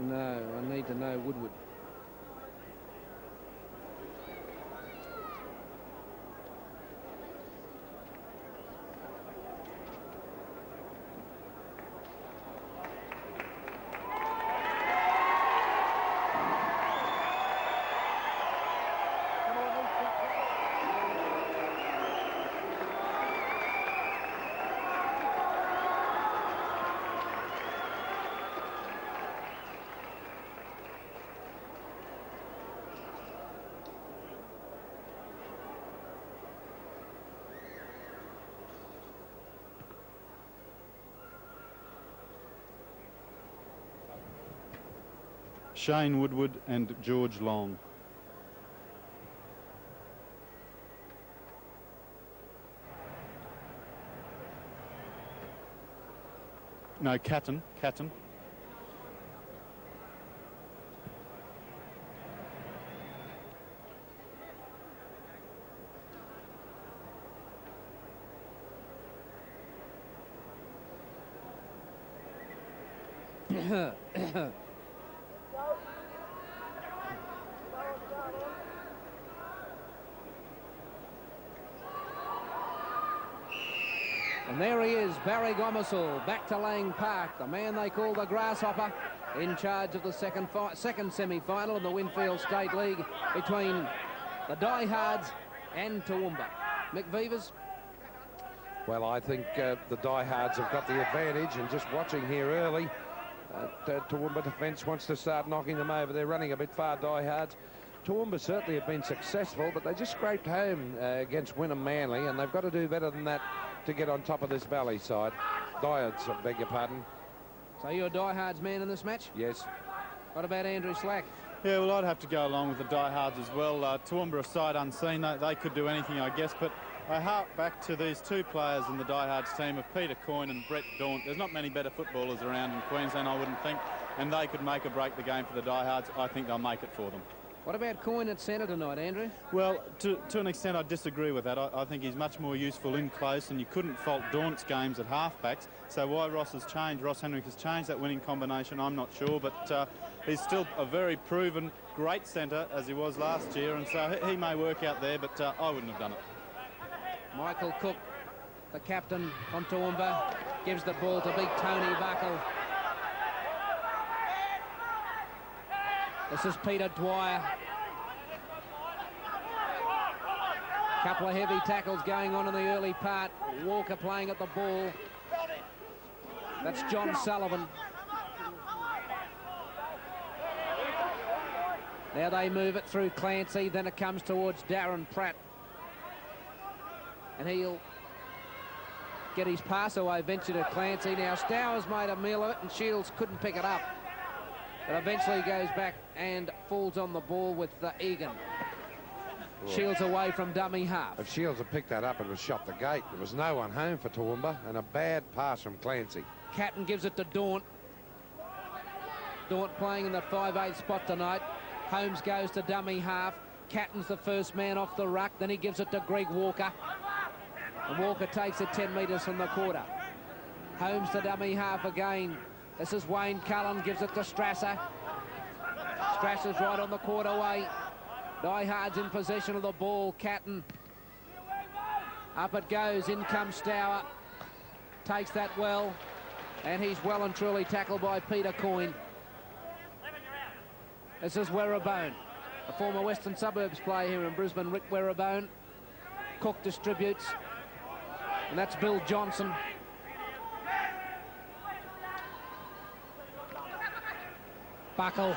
No, I need to know Woodward. Shane Woodward and George Long. No, Catton. And there he is, Barry Gomersall, back to Lang Park, the man they call the Grasshopper, in charge of the second semi-final of the Winfield State League between the Diehards and Toowoomba. Mick Vivers? Well, I think the Diehards have got the advantage, and just watching here early, Toowoomba defence wants to start knocking them over. They're running a bit far, Diehards. Toowoomba certainly have been successful, but they just scraped home against Wynnum Manly, and they've got to do better than that to get on top of this Valley side. Diehards, I beg your pardon. So you're a Diehards man in this match? Yes. What about Andrew Slack? Yeah, well, I'd have to go along with the Diehards as well. Toowoomba are sight unseen. They could do anything, I guess, but I hark back to these two players in the Diehards team of Peter Coyne and Brett Daunt. There's not many better footballers around in Queensland, I wouldn't think, and they could make or break the game for the Diehards. I think they'll make it for them. What about Coyne at centre tonight, Andrew? Well, to an extent, I disagree with that. I think he's much more useful in close, and you couldn't fault Daunt's games at halfbacks. So why Ross Henrik has changed that winning combination, I'm not sure, but he's still a very proven, great centre, as he was last year, and so he may work out there, but I wouldn't have done it. Michael Cook, the captain from Toowoomba, gives the ball to big Tony Buckle. This is Peter Dwyer. Couple of heavy tackles going on in the early part. Walker playing at the ball. That's John Sullivan. Now they move it through Clancy, then it comes towards Darren Pratt. And he'll get his pass away, venture to Clancy. Now Stowers made a meal of it and Shields couldn't pick it up. But eventually goes back and falls on the ball with Egan. Well, Shields away from dummy half. If Shields had picked that up, it was shot the gate. There was no one home for Toowoomba, and a bad pass from Clancy. Catton gives it to Daunt. Daunt playing in the 5'8" spot tonight. Holmes goes to dummy half. Catton's the first man off the ruck. Then he gives it to Greg Walker. And Walker takes it 10 metres from the quarter. Holmes to dummy half again. This is Wayne Cullen, gives it to Strasser. Strasser's right on the quarterway. Diehards in possession of the ball. Catton. Up it goes. In comes Stour. Takes that well. And he's well and truly tackled by Peter Coyne. This is Werribone, a former Western Suburbs player here in Brisbane, Rick Werribone. Cook distributes. And that's Bill Johnson. Buckle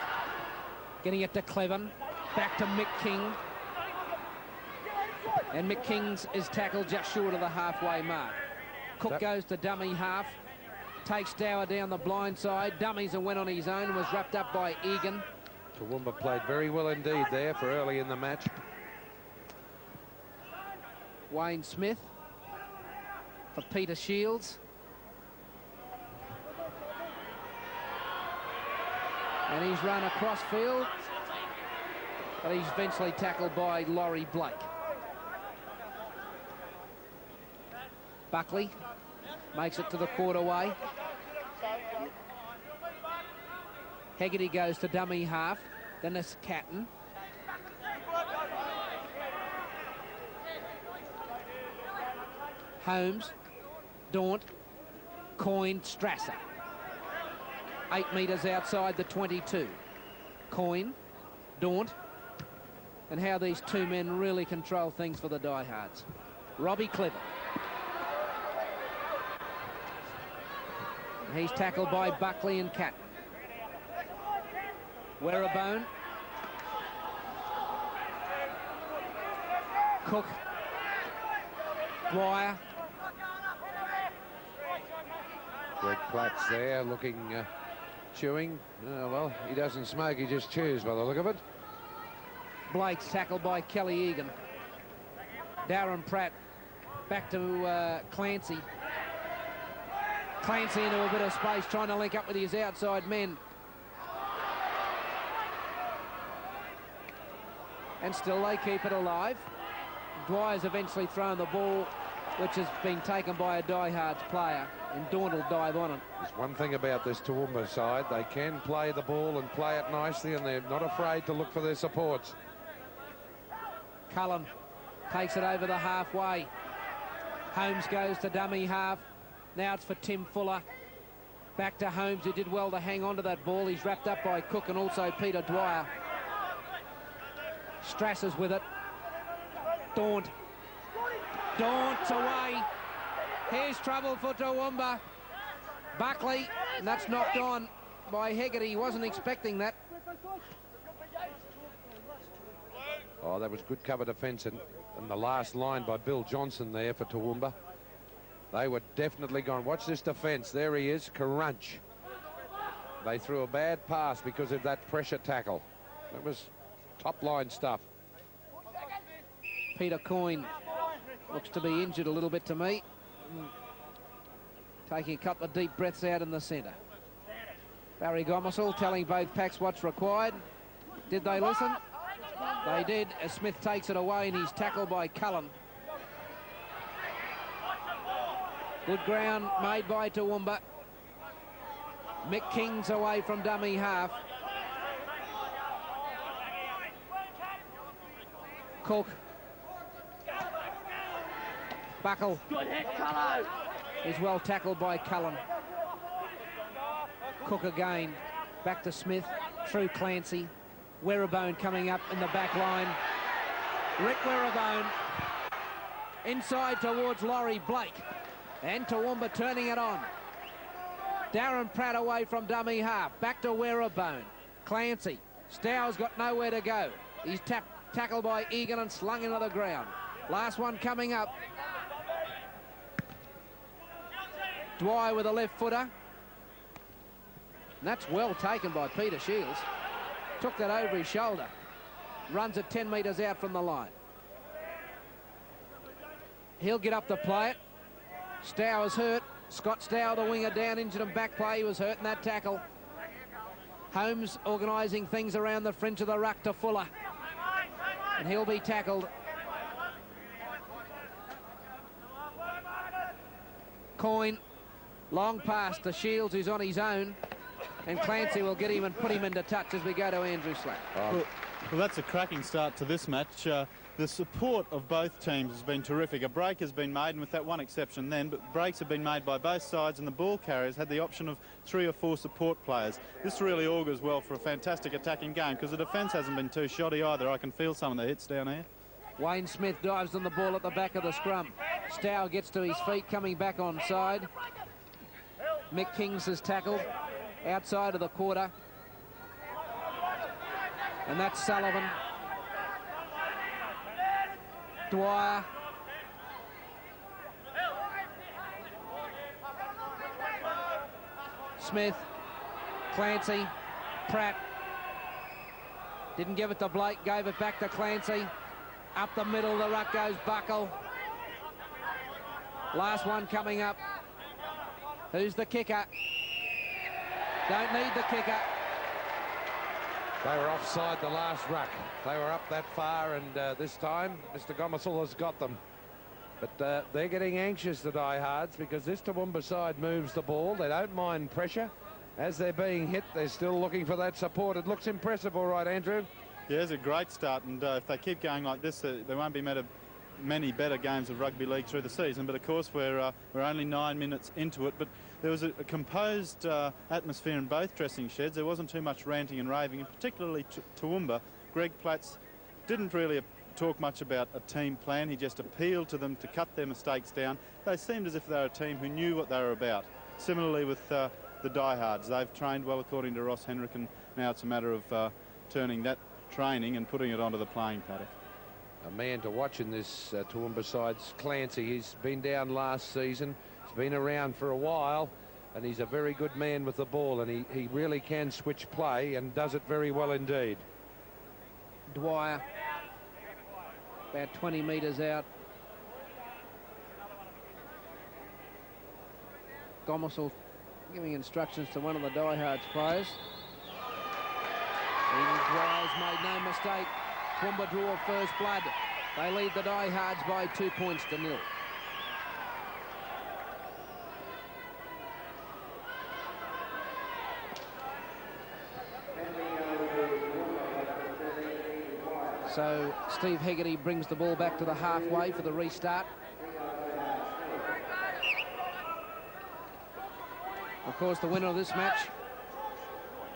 getting it to Cleven. Back to Mick King. And Mick King's is tackled just short of the halfway mark. Cook goes to dummy half. Takes Stour down the blind side. Dummies and went on his own and was wrapped up by Egan. Toowoomba played very well indeed there for early in the match. Wayne Smith for Peter Shields. And he's run across field, but he's eventually tackled by Laurie Blake. Buckley makes it to the quarterway. Hegarty goes to dummy half. Then it's Catton. Holmes, Daunt, Coyne, Strasser. 8 metres outside the 22. Coyne, Daunt, and how these two men really control things for the diehards. Robbie Cliver. And he's tackled by Buckley and Catton. Werribone. Cook. Dwyer. Greg Platt's there looking, chewing. Well, he doesn't smoke, he just chews by the look of it. Blake's tackled by Kelly Egan. Darren Pratt back to Clancy. Clancy into a bit of space, trying to link up with his outside men. And still they keep it alive. Dwyer's eventually thrown the ball, which has been taken by a diehards player, and Daunt will dive on it. There's one thing about this Toowoomba side, they can play the ball and play it nicely, and they're not afraid to look for their supports. Cullen takes it over the halfway. Holmes goes to dummy half. Now it's for Tim Fuller. Back to Holmes, who did well to hang on to that ball. He's wrapped up by Cook and also Peter Dwyer. Strasser's with it. Daunt. Daunt's away. Here's trouble for Toowoomba. Buckley, and that's knocked on by Hegarty. He wasn't expecting that. Oh, that was good cover defence, and the last line by Bill Johnson there for Toowoomba. They were definitely gone. Watch this defence. There he is, Carunch. They threw a bad pass because of that pressure tackle. That was top-line stuff. Peter Coyne looks to be injured a little bit to me. Taking a couple of deep breaths out in the centre. Barry Gomersall telling both packs what's required. Did they listen? They did, as Smith takes it away, and he's tackled by Cullen. Good ground made by Toowoomba. Mick King's away from dummy half. Cook. Buckle. Good hit, Cullen. Is well tackled by Cullen. Cook again. Back to Smith. Through Clancy. Werribone coming up in the back line. Rick Werribone. Inside towards Laurie Blake. And Toowoomba turning it on. Darren Pratt away from dummy half. Back to Werribone. Clancy. Stow's got nowhere to go. He's tackled by Egan and slung into the ground. Last one coming up. Dwyer with a left footer. And that's well taken by Peter Shields. Took that over his shoulder. Runs it 10 metres out from the line. He'll get up to play it. Stower's hurt. Scott Stower, the winger, down, injured and back play. He was hurt in that tackle. Holmes organising things around the fringe of the ruck to Fuller. And he'll be tackled. Coyne. Long pass to Shields, who's on his own. And Clancy will get him and put him into touch as we go to Andrew Slack. Well, that's a cracking start to this match. The support of both teams has been terrific. A break has been made, and with that one exception then, but breaks have been made by both sides, and the ball carriers had the option of 3 or 4 support players. This really augurs well for a fantastic attacking game, because the defence hasn't been too shoddy either. I can feel some of the hits down here. Wayne Smith dives on the ball at the back of the scrum. Stow gets to his feet, coming back on side. Mick Kings is tackled outside of the quarter. And that's Sullivan. Dwyer. Smith. Clancy. Pratt. Didn't give it to Blake, gave it back to Clancy. Up the middle, the ruck goes Buckle. Last one coming up. Who's the kicker? Don't need the kicker. They were offside the last ruck. They were up that far, and this time Mr. Gomersall has got them. But they're getting anxious, the diehards, because this Toowoomba side moves the ball. They don't mind pressure. as they're being hit, they're still looking for that support. It looks impressive, all right, Andrew. Yeah, it's a great start, and if they keep going like this, there won't be many better games of rugby league through the season. But of course, we're only 9 minutes into it. But there was a composed atmosphere in both dressing sheds. There wasn't too much ranting and raving, and particularly Toowoomba. Greg Platts didn't really talk much about a team plan. He just appealed to them to cut their mistakes down. They seemed as if they were a team who knew what they were about. Similarly with the diehards, they've trained well according to Ross Henrik, and now it's a matter of turning that training and putting it onto the playing paddock. A man to watch in this Toowoomba side's Clancy. He's been down last season. He's been around for a while, and he's a very good man with the ball, and he really can switch play and does it very well indeed. Dwyer, about 20 metres out. Gomersall giving instructions to one of the diehards players. Even Dwyer's made no mistake. Toowoomba draw first blood. They lead the diehards by 2 points to 0. So Steve Hegarty brings the ball back to the halfway for the restart. Of course, the winner of this match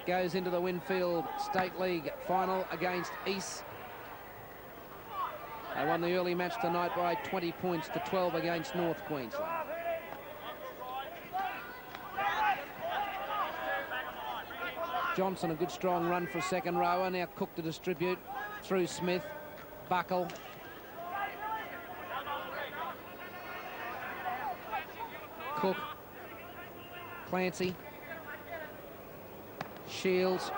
goes into the Winfield State League final against East. They won the early match tonight by 20 points to 12 against North Queensland. Johnson, a good strong run for a second rower. Now Cook to distribute through Smith. Buckle. Cook. Clancy. Shields.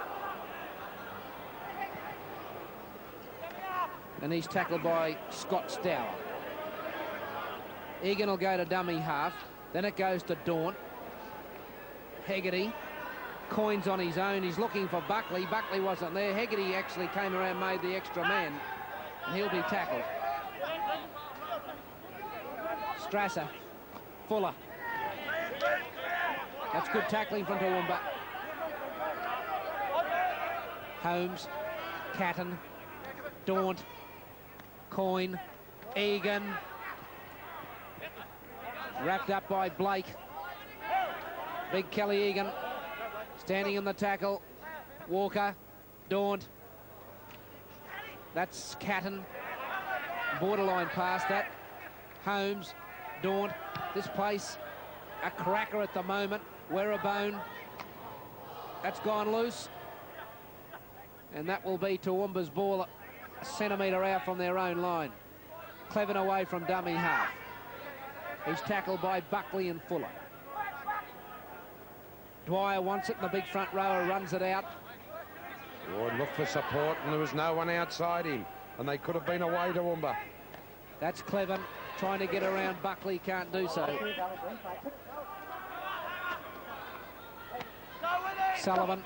And he's tackled by Scott Stour. Egan will go to dummy half. Then it goes to Daunt. Hegarty. Coins on his own. He's looking for Buckley. Buckley wasn't there. Hegarty actually came around, made the extra man. And he'll be tackled. Strasser. Fuller. That's good tackling from Toowoomba. Holmes. Catton. Daunt. Coyne. Egan. Wrapped up by Blake. Big Kelly Egan. Standing in the tackle. Walker. Daunt. That's Catton. Borderline past that. Holmes. Daunt. This place a cracker at the moment. Werribone. That's gone loose. And that will be Toowoomba's ball a centimetre out from their own line. Cleven away from dummy half. He's tackled by Buckley and Fuller. Dwyer wants it, and the big front rower runs it out. Ward looked for support, and there was no one outside him, and they could have been away to Toowoomba. That's Cleven trying to get around Buckley, can't do so. Sullivan.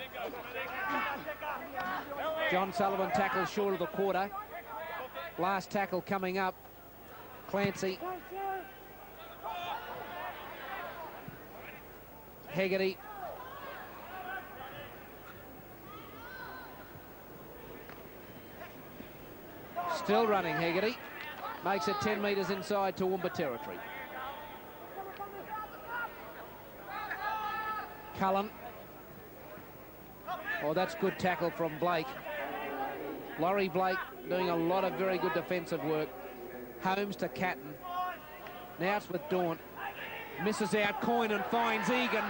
John Sullivan tackles short of the quarter. Last tackle coming up. Clancy. Hegarty. Still running, Hegarty. Makes it 10 metres inside Toowoomba territory. Cullen. Oh, that's good tackle from Blake. Laurie Blake doing a lot of very good defensive work. Holmes to Catton. Now it's with Daunt. Misses out Coyne and finds Egan.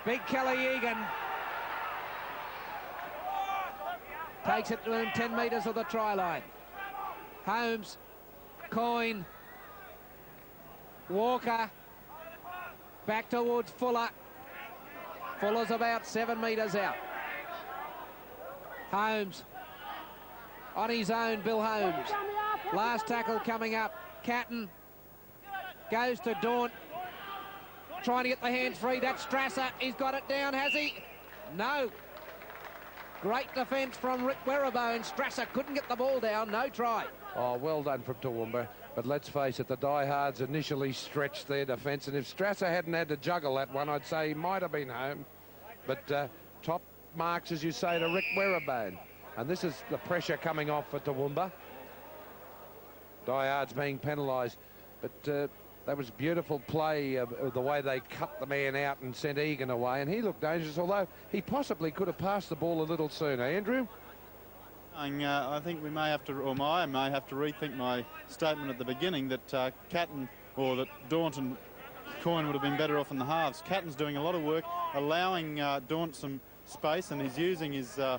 Big Kelly Egan. Takes it within 10 metres of the try line. Holmes. Coyne. Walker. Back towards Fuller. Fuller's about 7 metres out. Holmes. On his own, Bill Holmes. Last tackle coming up. Catton. Goes to Daunt. Trying to get the hands free. That's Strasser. He's got it down, has he? No. Great defence from Rick Werribone. Strasser couldn't get the ball down. No try. Oh, well done from Toowoomba. But let's face it, the diehards initially stretched their defence, and if Strasser hadn't had to juggle that one, I'd say he might have been home. But top marks, as you say, to Rick Werribone. And this is the pressure coming off for Toowoomba. Diehards being penalised, but that was beautiful play, the way they cut the man out and sent Egan away, and he looked dangerous, although he possibly could have passed the ball a little sooner. Andrew? I think we may have to, or I may have to rethink my statement at the beginning that Catton, or that Daunt and Coyne would have been better off in the halves. Catton's doing a lot of work, allowing Daunt some space, and he's using his the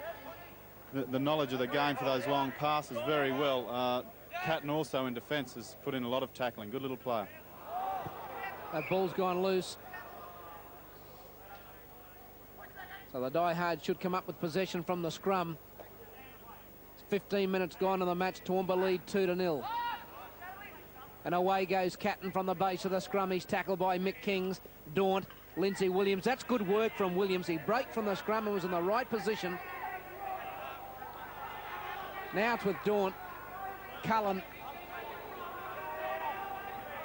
knowledge of the game for those long passes very well. Catton also in defence has put in a lot of tackling. Good little player. That ball's gone loose. So the diehards should come up with possession from the scrum. 15 minutes gone in the match. Toowoomba lead 2-0. And away goes Catton from the base of the scrum. He's tackled by Mick Kings, Daunt, Lindsay Williams. That's good work from Williams. He broke from the scrum and was in the right position. Now it's with Daunt. Cullen.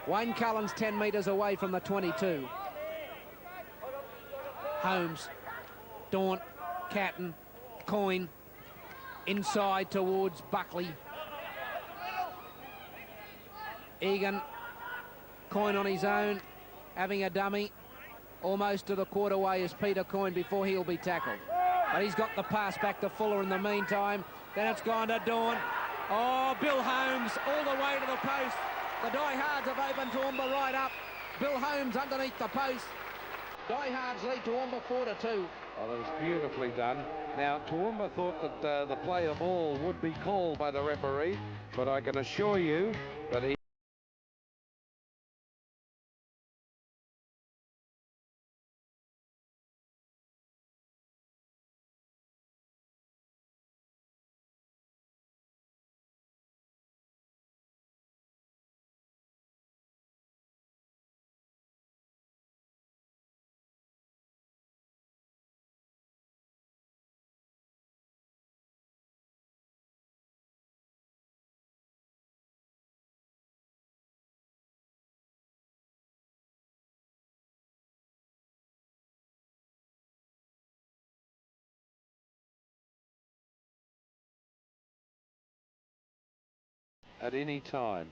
Wayne Cullen's 10 metres away from the 22. Holmes, Daunt, Catton, Coyne. Inside towards Buckley. Egan, Coyne on his own, having a dummy. Almost to the quarter way is Peter Coyne before he'll be tackled. But he's got the pass back to Fuller in the meantime. Then it's gone to Daunt. Oh, Bill Holmes all the way to the post. The diehards have opened Toowoomba right up. Bill Holmes underneath the post. Diehards lead Toowoomba 4-2. Oh, that was beautifully done. Now, Toowoomba thought that the play of ball would be called by the referee, but I can assure you that he... at any time.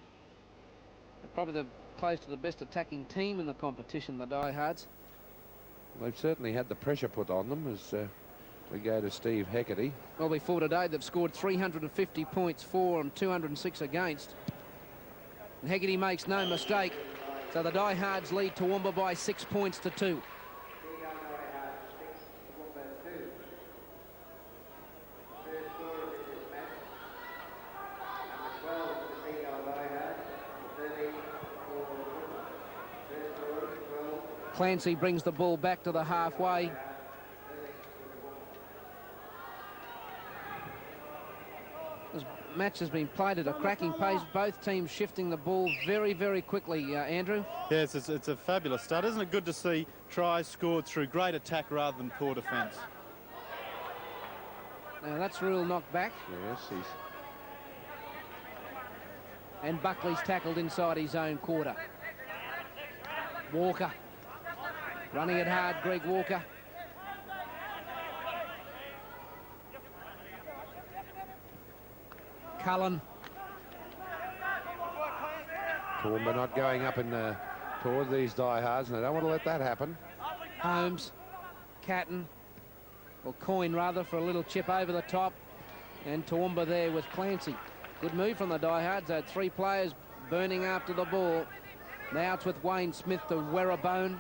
Probably the close to the best attacking team in the competition, the diehards. They've certainly had the pressure put on them as we go to Steve Heckerty. Well, before today, they've scored 350 points for and 206 against. And Heckerty makes no mistake. So the diehards lead Toowoomba by 6 points to 2. Clancy brings the ball back to the halfway. This match has been played at a cracking pace. Both teams shifting the ball very, very quickly, Andrew. Yes, it's a fabulous start. Isn't it good to see tries scored through great attack rather than poor defence? Now that's Rule knocked back. Yes, he's... And Buckley's tackled inside his own quarter. Walker. Running it hard, Greg Walker. Cullen. Toowoomba not going up in toward these diehards, and they don't want to let that happen. Holmes. Catton. Or Coyne, rather, for a little chip over the top. And Toowoomba there with Clancy. Good move from the diehards. They had 3 players burning after the ball. Now it's with Wayne Smith to Werribone.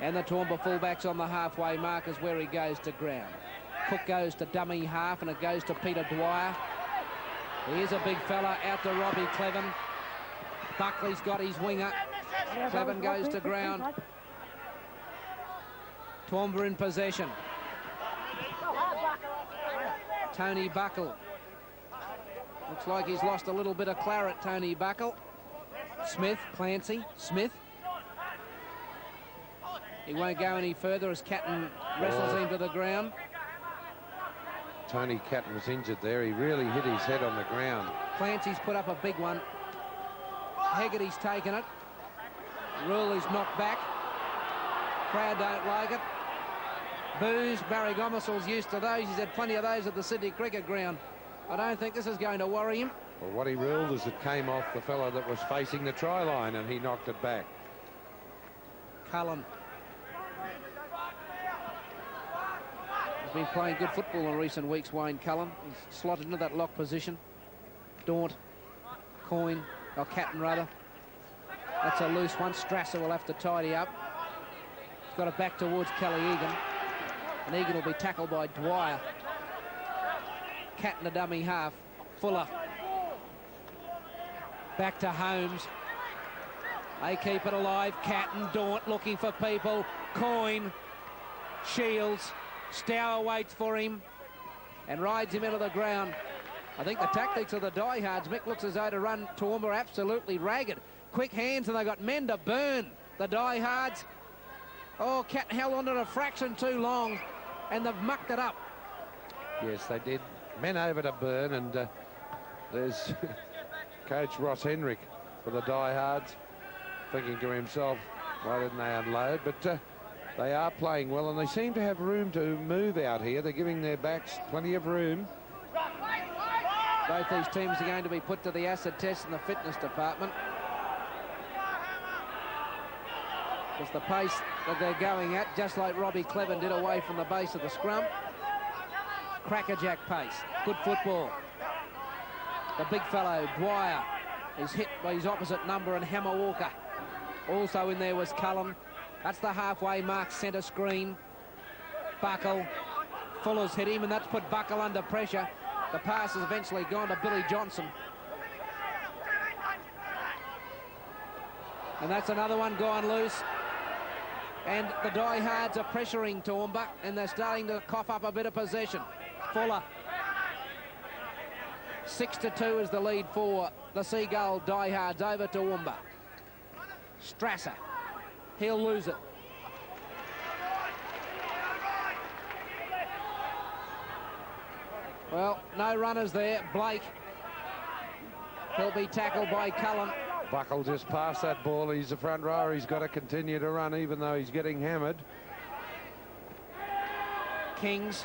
And the Toowoomba fullbacks on the halfway mark is where he goes to ground. Cook goes to dummy half, and it goes to Peter Dwyer. Here's a big fella out to Robbie Cleven. Buckley's got his winger. Cleven goes to ground. Toowoomba in possession. Tony Buckle. Looks like he's lost a little bit of claret, Tony Buckle. Smith, Clancy, Smith. He won't go any further as Catton wrestles him to the ground. Tony Catton was injured there. He really hit his head on the ground. Clancy's put up a big one. Hegarty's taken it. Ruley's knocked back. Crowd don't like it. Boos. Barry Gomersall's used to those. He's had plenty of those at the Sydney Cricket Ground. I don't think this is going to worry him. Well, what he ruled is it came off the fella that was facing the try line, and he knocked it back. Cullen. He's been playing good football in recent weeks, Wayne Cullen. He's slotted into that lock position. Daunt. Coyne. Or Catton, rather. That's a loose one. Strasser will have to tidy up. He's got it back towards Kelly Egan. And Egan will be tackled by Dwyer. Catton, a dummy half. Fuller. Back to Holmes. They keep it alive. Catton, Daunt looking for people. Coyne. Shields. Stour waits for him and rides him into the ground. I think the tactics of the diehards, Mick looks as though to run Toowoomba absolutely ragged. Quick hands, and they've got men to burn, the diehards. Oh, Catton held on to a fraction too long, and they've mucked it up. Yes, they did. Men over to burn, and there's Coach Ross Henrik for the diehards thinking to himself, why didn't they unload? But they are playing well, and they seem to have room to move out here. They're giving their backs plenty of room. Both these teams are going to be put to the acid test in the fitness department. Because the pace that they're going at, just like Robbie Cleven did away from the base of the scrum. Crackerjack pace. Good football. The big fellow, Dwyer, is hit by his opposite number, and Hammer Walker. Also in there was Cullen. That's the halfway mark, centre screen. Buckle. Fuller's hit him, and that's put Buckle under pressure. The pass has eventually gone to Billy Johnson. And that's another one gone loose. And the diehards are pressuring Toowoomba, and they're starting to cough up a bit of possession. Fuller. 6-2 is the lead for the Seagull diehards over Toowoomba. Strasser. He'll lose it. Well, no runners there. Blake. He'll be tackled by Cullen. Buckle just passed that ball. He's the front rower. He's got to continue to run even though he's getting hammered. Kings.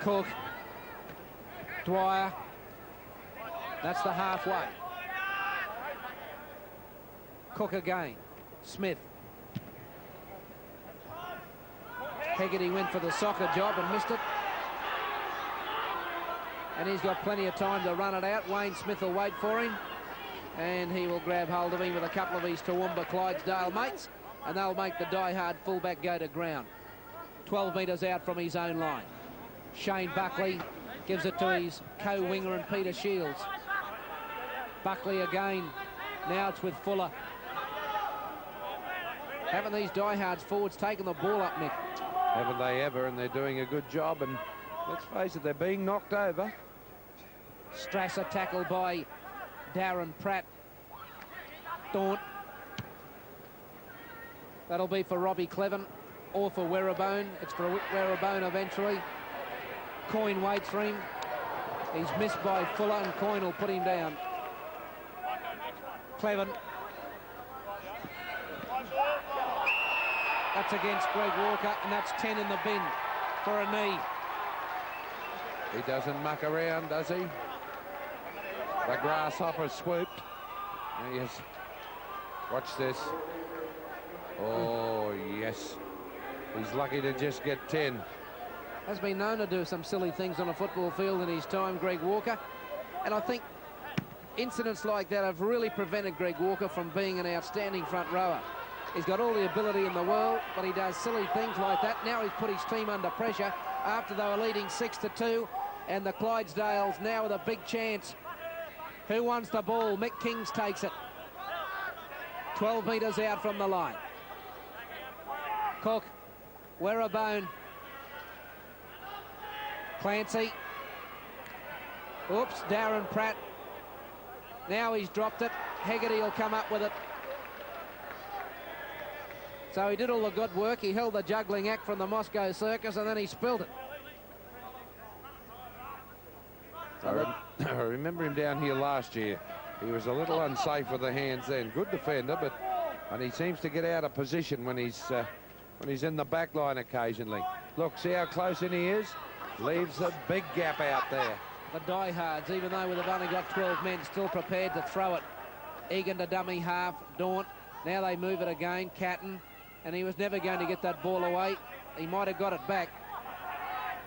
Cook. Dwyer. That's the halfway. Cook again. Smith. Hegarty went for the soccer job and missed it. And he's got plenty of time to run it out. Wayne Smith will wait for him. And he will grab hold of him with a couple of his Toowoomba Clydesdale mates. And they'll make the diehard fullback go to ground. 12 metres out from his own line. Shane Buckley gives it to his co-winger and Peter Shields. Buckley again. Now it's with Fuller. Haven't these diehards forwards taken the ball up, Nick? Haven't they ever, and they're doing a good job, and let's face it, they're being knocked over. Strasser tackled by Darren Pratt. Daunt. That'll be for Robbie Cleven or for Werribone. It's for Werribone eventually. Coyne waits for him. He's missed by Fuller, and Coyne will put him down. Cleven. That's against Greg Walker, and that's 10 in the bin for a knee. He doesn't muck around, does he? The grasshopper swooped. Yes. Watch this. Oh, yes. He's lucky to just get 10. Has been known to do some silly things on a football field in his time, Greg Walker. And I think incidents like that have really prevented Greg Walker from being an outstanding front rower. He's got all the ability in the world, but he does silly things like that. Now he's put his team under pressure after they were leading 6-2, and the Clydesdales now with a big chance. Who wants the ball? Mick Kings takes it. 12 metres out from the line. Cook. Werribone. Clancy. Oops, Darren Pratt. Now he's dropped it. Hegarty will come up with it. It's So he did all the good work. He held the juggling act from the Moscow Circus, and then he spilled it. I remember him down here last year. He was a little unsafe with the hands then. Good defender, and he seems to get out of position when he's in the back line occasionally. Look, see how close in he is? Leaves a big gap out there. The diehards, even though they've only got 12 men, still prepared to throw it. Egan to dummy half, Daunt. Now they move it again, Catton, and he was never going to get that ball away. He might have got it back.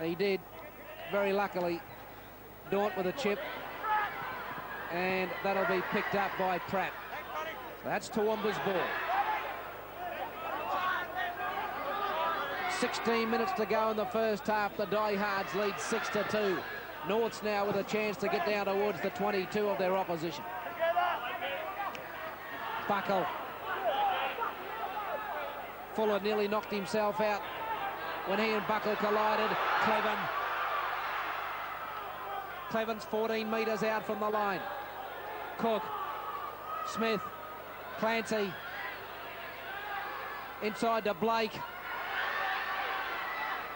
He did, very luckily. Daunt with a chip, and that'll be picked up by Pratt. That's Toowoomba's ball. 16 minutes to go in the first half. The diehards lead 6-2. Norths now with a chance to get down towards the 22 of their opposition. Buckle. Fuller nearly knocked himself out when he and Buckle collided. Cleven's 14 metres out from the line. Cook. Smith. Clancy. Inside to Blake.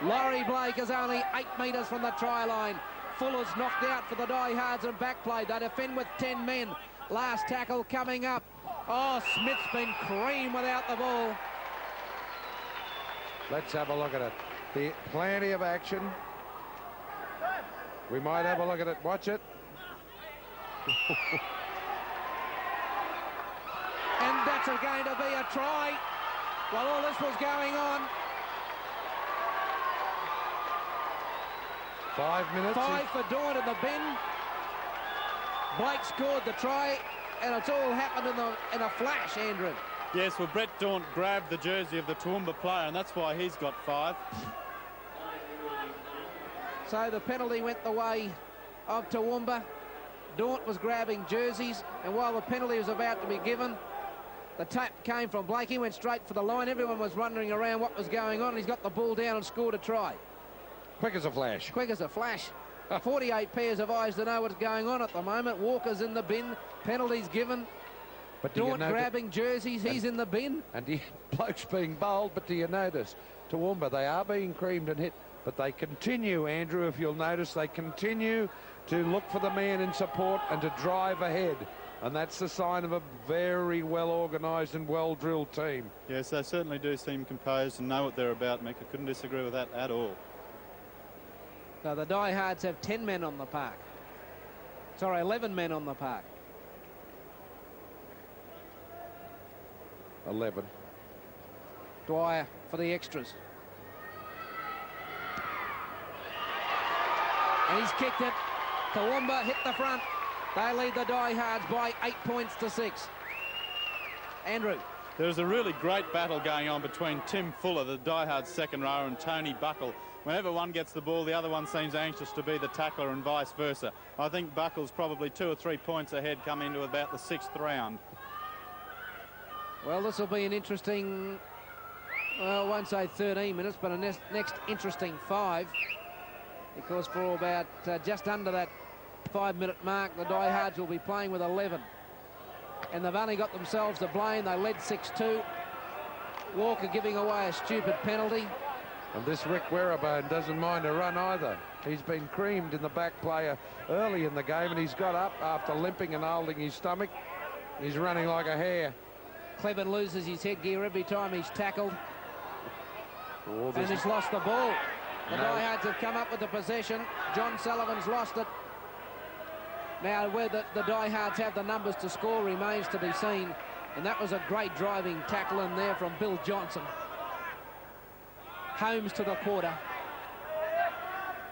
Laurie Blake is only 8 metres from the try line. Fuller's knocked out for the diehards and back play. They defend with 10 men. Last tackle coming up. Oh, Smith's been cream without the ball. Let's have a look at it. Plenty of action. We might have a look at it. Watch it. And that's going to be a try while all this was going on. 5 minutes. 5 for Daunt in the bin. Blake scored the try, and it's all happened in a flash, Andrew. Yes, well, Brett Daunt grabbed the jersey of the Toowoomba player, and that's why he's got 5. So the penalty went the way of Toowoomba. Daunt was grabbing jerseys, and while the penalty was about to be given, the tap came from Blake. He went straight for the line. Everyone was wondering around what was going on. He's got the ball down and scored a try. Quick as a flash. Quick as a flash. 48 pairs of eyes to know what's going on at the moment. Walker's in the bin. Penalties given. But Daunt grabbing jerseys. He's in the bin. And Bloke's being bowled, but do you notice? Toowoomba, they are being creamed and hit, but they continue, Andrew, if you'll notice, they continue to look for the man in support and to drive ahead. And that's the sign of a very well-organised and well-drilled team. Yes, they certainly do seem composed and know what they're about, Mick. I couldn't disagree with that at all. So the diehards have 10 men on the park. Sorry, 11 men on the park. 11. Dwyer for the extras. And he's kicked it. Toowoomba hit the front. They lead the diehards by 8 points to 6. Andrew. There's a really great battle going on between Tim Fuller, the diehards second rower, and Tony Buckle. Whenever one gets the ball, the other one seems anxious to be the tackler and vice versa. I think Buckle's probably 2 or 3 points ahead coming into about the 6th round. Well, this will be an interesting, well, I won't say 13 minutes, but a next interesting 5. Because for about just under that 5-minute mark, the diehards will be playing with 11. And they've only got themselves to blame. They led 6-2. Walker giving away a stupid penalty. And this Rick Werribone doesn't mind a run either. He's been creamed in the back player early in the game, and he's got up after limping and holding his stomach. He's running like a hare. Cleven loses his headgear every time he's tackled. Oh, and he's lost the ball. The diehards have come up with the possession. John Sullivan's lost it. Now, whether the diehards have the numbers to score remains to be seen. And that was a great driving tackle in there from Bill Johnson. Holmes to the quarter.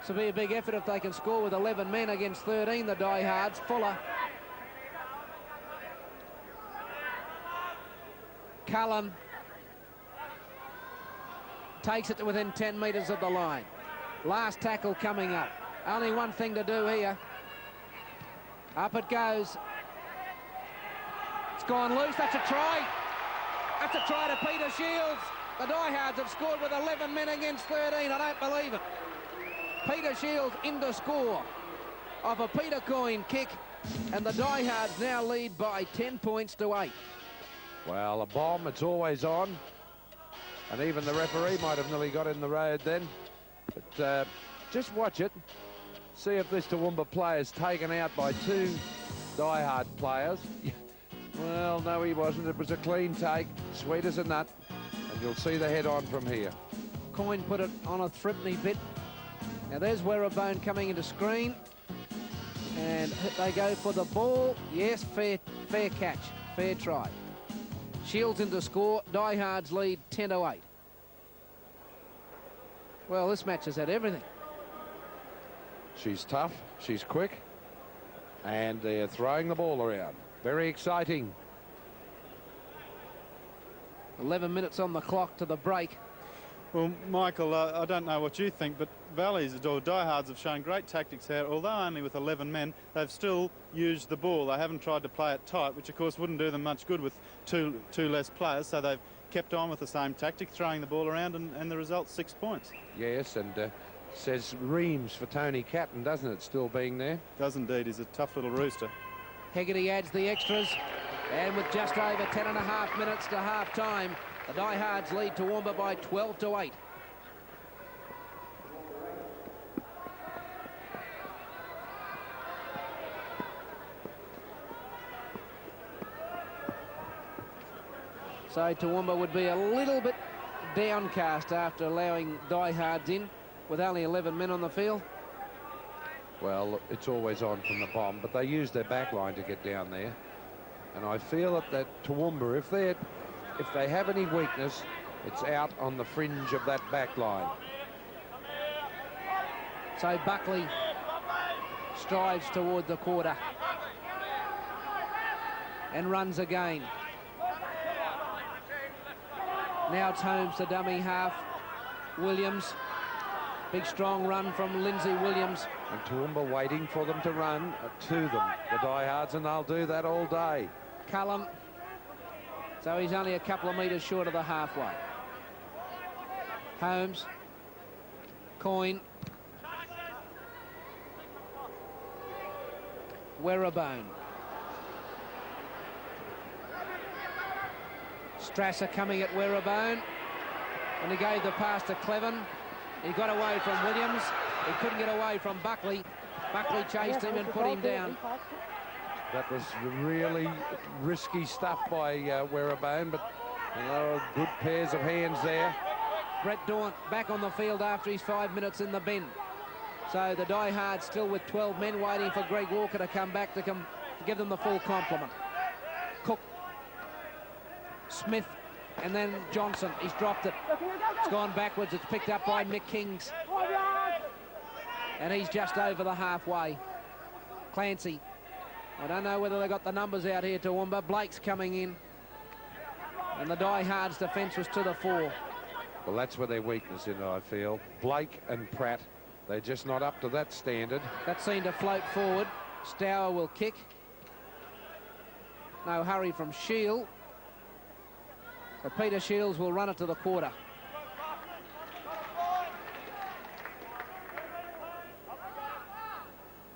This will be a big effort if they can score with 11 men against 13, the diehards. Fuller. Cullen takes it to within 10 metres of the line. Last tackle coming up. Only one thing to do here. Up it goes. It's gone loose. That's a try. That's a try to Peter Shields. The diehards have scored with 11 men against 13. I don't believe it. Peter Shields in to score off a Peter Coyne kick, and the diehards now lead by 10 points to 8. Well, a bomb, it's always on. And even the referee might have nearly got in the road then. But just watch it. See if this Toowoomba player is taken out by two die-hard players. Well, no, he wasn't. It was a clean take, sweet as a nut. And you'll see the head-on from here. Coyne put it on a threepenny bit. Now there's Werribone coming into screen. And they go for the ball. Yes, fair catch, fair try. Shields into score. Diehards lead 10-8. Well, this match has had everything. She's tough, she's quick, and they're throwing the ball around. Very exciting. 11 minutes on the clock to the break. Well, Michael, I don't know what you think, but Valleys or Diehards have shown great tactics here. Although only with 11 men, they've still used the ball. They haven't tried to play it tight, which of course wouldn't do them much good with two less players. So they've kept on with the same tactic, throwing the ball around, and the result 6 points. Yes, and says Reams for Tony Catton, doesn't it, still being there? Does indeed. He's a tough little rooster. Hegarty adds the extras, and with just over 10.5 minutes to half-time, the Diehards lead Toowoomba by 12-8. So Toowoomba would be a little bit downcast after allowing Diehards in with only 11 men on the field. Well, it's always on from the bomb, but they use their back line to get down there. And I feel that Toowoomba, if they have any weakness, it's out on the fringe of that back line. So Buckley strides toward the quarter and runs again. Now it's Holmes to dummy half. Williams. Big strong run from Lindsay Williams. And Toowoomba waiting for them to run to them, the Diehards, and they'll do that all day. Cullen. So he's only a couple of metres short of the halfway. Holmes. Coyne. Werribone. Strasser coming at Werribone. And he gave the pass to Cleven. He got away from Williams. He couldn't get away from Buckley. Buckley chased him and put him down. That was really risky stuff by Werribone, but good pairs of hands there. Brett Daunt back on the field after his 5 minutes in the bin. So the Diehards still with 12 men waiting for Greg Walker to come back to give them the full complement. Cook. Smith. And then Johnson. He's dropped it. It's gone backwards. It's picked up by Mick Kings. And he's just over the halfway. Clancy. I don't know whether they got the numbers out here, Toowoomba. Blake's coming in. And the Diehards' defence was to the fore. Well, that's where their weakness is, I feel. Blake and Pratt, they're just not up to that standard. That seemed to float forward. Stour will kick. No hurry from Shield. But Peter Shields will run it to the quarter.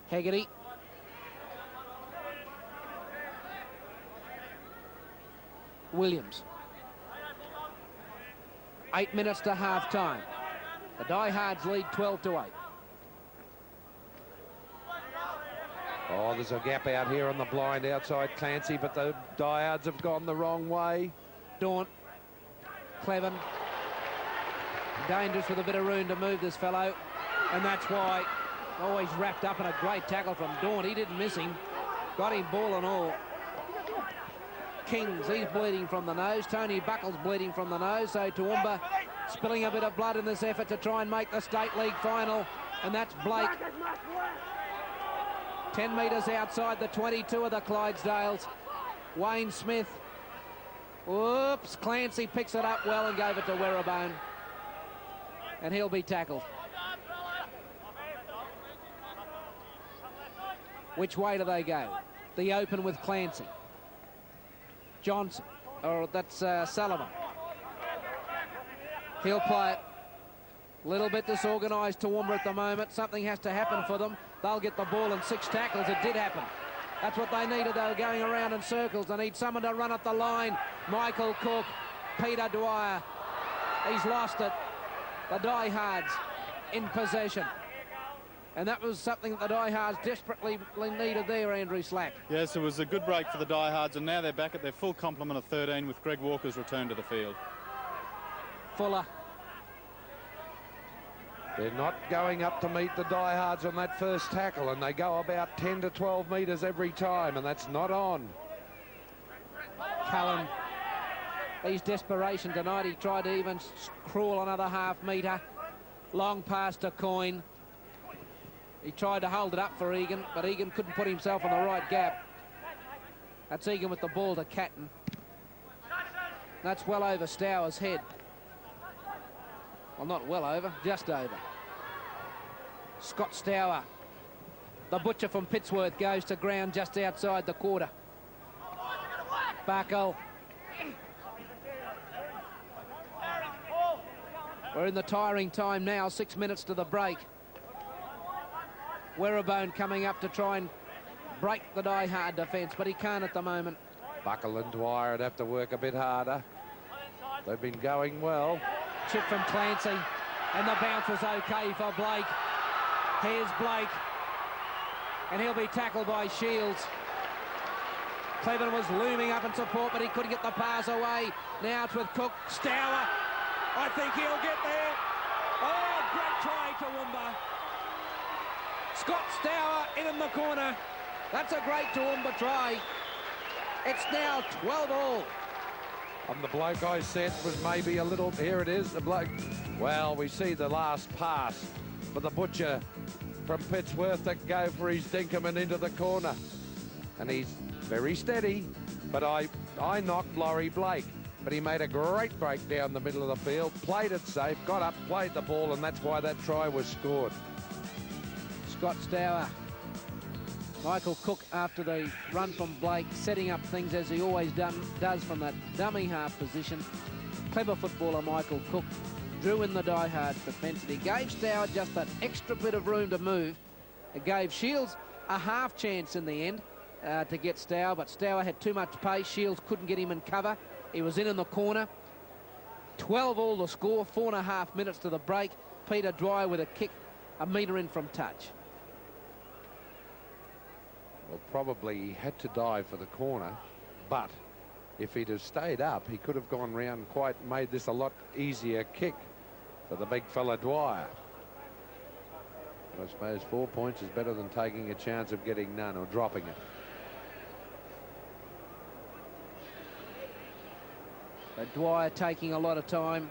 Hegarty. Williams. 8 minutes to half-time. The Diehards lead 12-8. Oh, there's a gap out here on the blind outside Clancy, but the Diehards have gone the wrong way. Daunt. Cleven. Dangerous with a bit of room to move this fellow. And that's why. Always wrapped up in a great tackle from Daunt. He didn't miss him. Got him ball and all. Kings, he's bleeding from the nose. Tony Buckle's bleeding from the nose. So Toowoomba spilling a bit of blood in this effort to try and make the State League final. And that's Blake. 10 metres outside the 22 of the Clydesdales. Wayne Smith. Whoops. Clancy picks it up well and gave it to Werribone. And he'll be tackled. Which way do they go? The open with Clancy. Johnson. Or that's Sullivan. He'll play it. Little bit disorganised Toowoomba at the moment. Something has to happen for them. They'll get the ball in 6 tackles. It did happen. That's what they needed. They were going around in circles. They need someone to run up the line. Michael Cook, Peter Dwyer. He's lost it. The diehards in possession. And that was something that the diehards desperately needed there, Andrew Slack. Yes, it was a good break for the diehards, and now they're back at their full complement of 13 with Greg Walker's return to the field. Fuller. They're not going up to meet the diehards on that first tackle, and they go about 10 to 12 metres every time, and that's not on. Cullen, his desperation tonight, he tried to even crawl another half metre. Long pass to Coyne. He tried to hold it up for Egan, but Egan couldn't put himself in the right gap. That's Egan with the ball to Catton. That's well over Stour's head. Well, not well over, just over. Scott Stour, the butcher from Pittsworth, goes to ground just outside the quarter. Buckle. We're in the tiring time now, 6 minutes to the break. Werribone coming up to try and break the die-hard defence, but he can't at the moment. Buckle and Dwyer would have to work a bit harder. They've been going well. Chip from Clancy, and the bounce was okay for Blake. Here's Blake, and he'll be tackled by Shields. Cleven was looming up in support, but he couldn't get the pass away. Now it's with Cook. Stour, I think he'll get there. Oh, great try, Toowoomba. Scott Stour in the corner. That's a great Toowoomba try. It's now 12-all. And the bloke I said was maybe a little... Here it is, the bloke. Well, we see the last pass for the butcher from Pittsworth that go for his Dinkerman into the corner. And he's very steady, but I knocked Laurie Blake. But he made a great break down the middle of the field, played it safe, got up, played the ball, and that's why that try was scored. Scott Stour. Michael Cook, after the run from Blake, setting up things as he always does from that dummy half position. Clever footballer Michael Cook drew in the die-hard defence, and he gave Stour just that extra bit of room to move. It gave Shields a half chance in the end to get Stour, but Stour had too much pace. Shields couldn't get him in cover. He was in the corner. 12-all the score, 4.5 minutes to the break. Peter Dwyer with a kick, a metre in from touch. Well, probably he had to dive for the corner, but if he'd have stayed up, he could have gone round made this a lot easier kick for the big fella Dwyer. But I suppose 4 points is better than taking a chance of getting none or dropping it. But Dwyer taking a lot of time.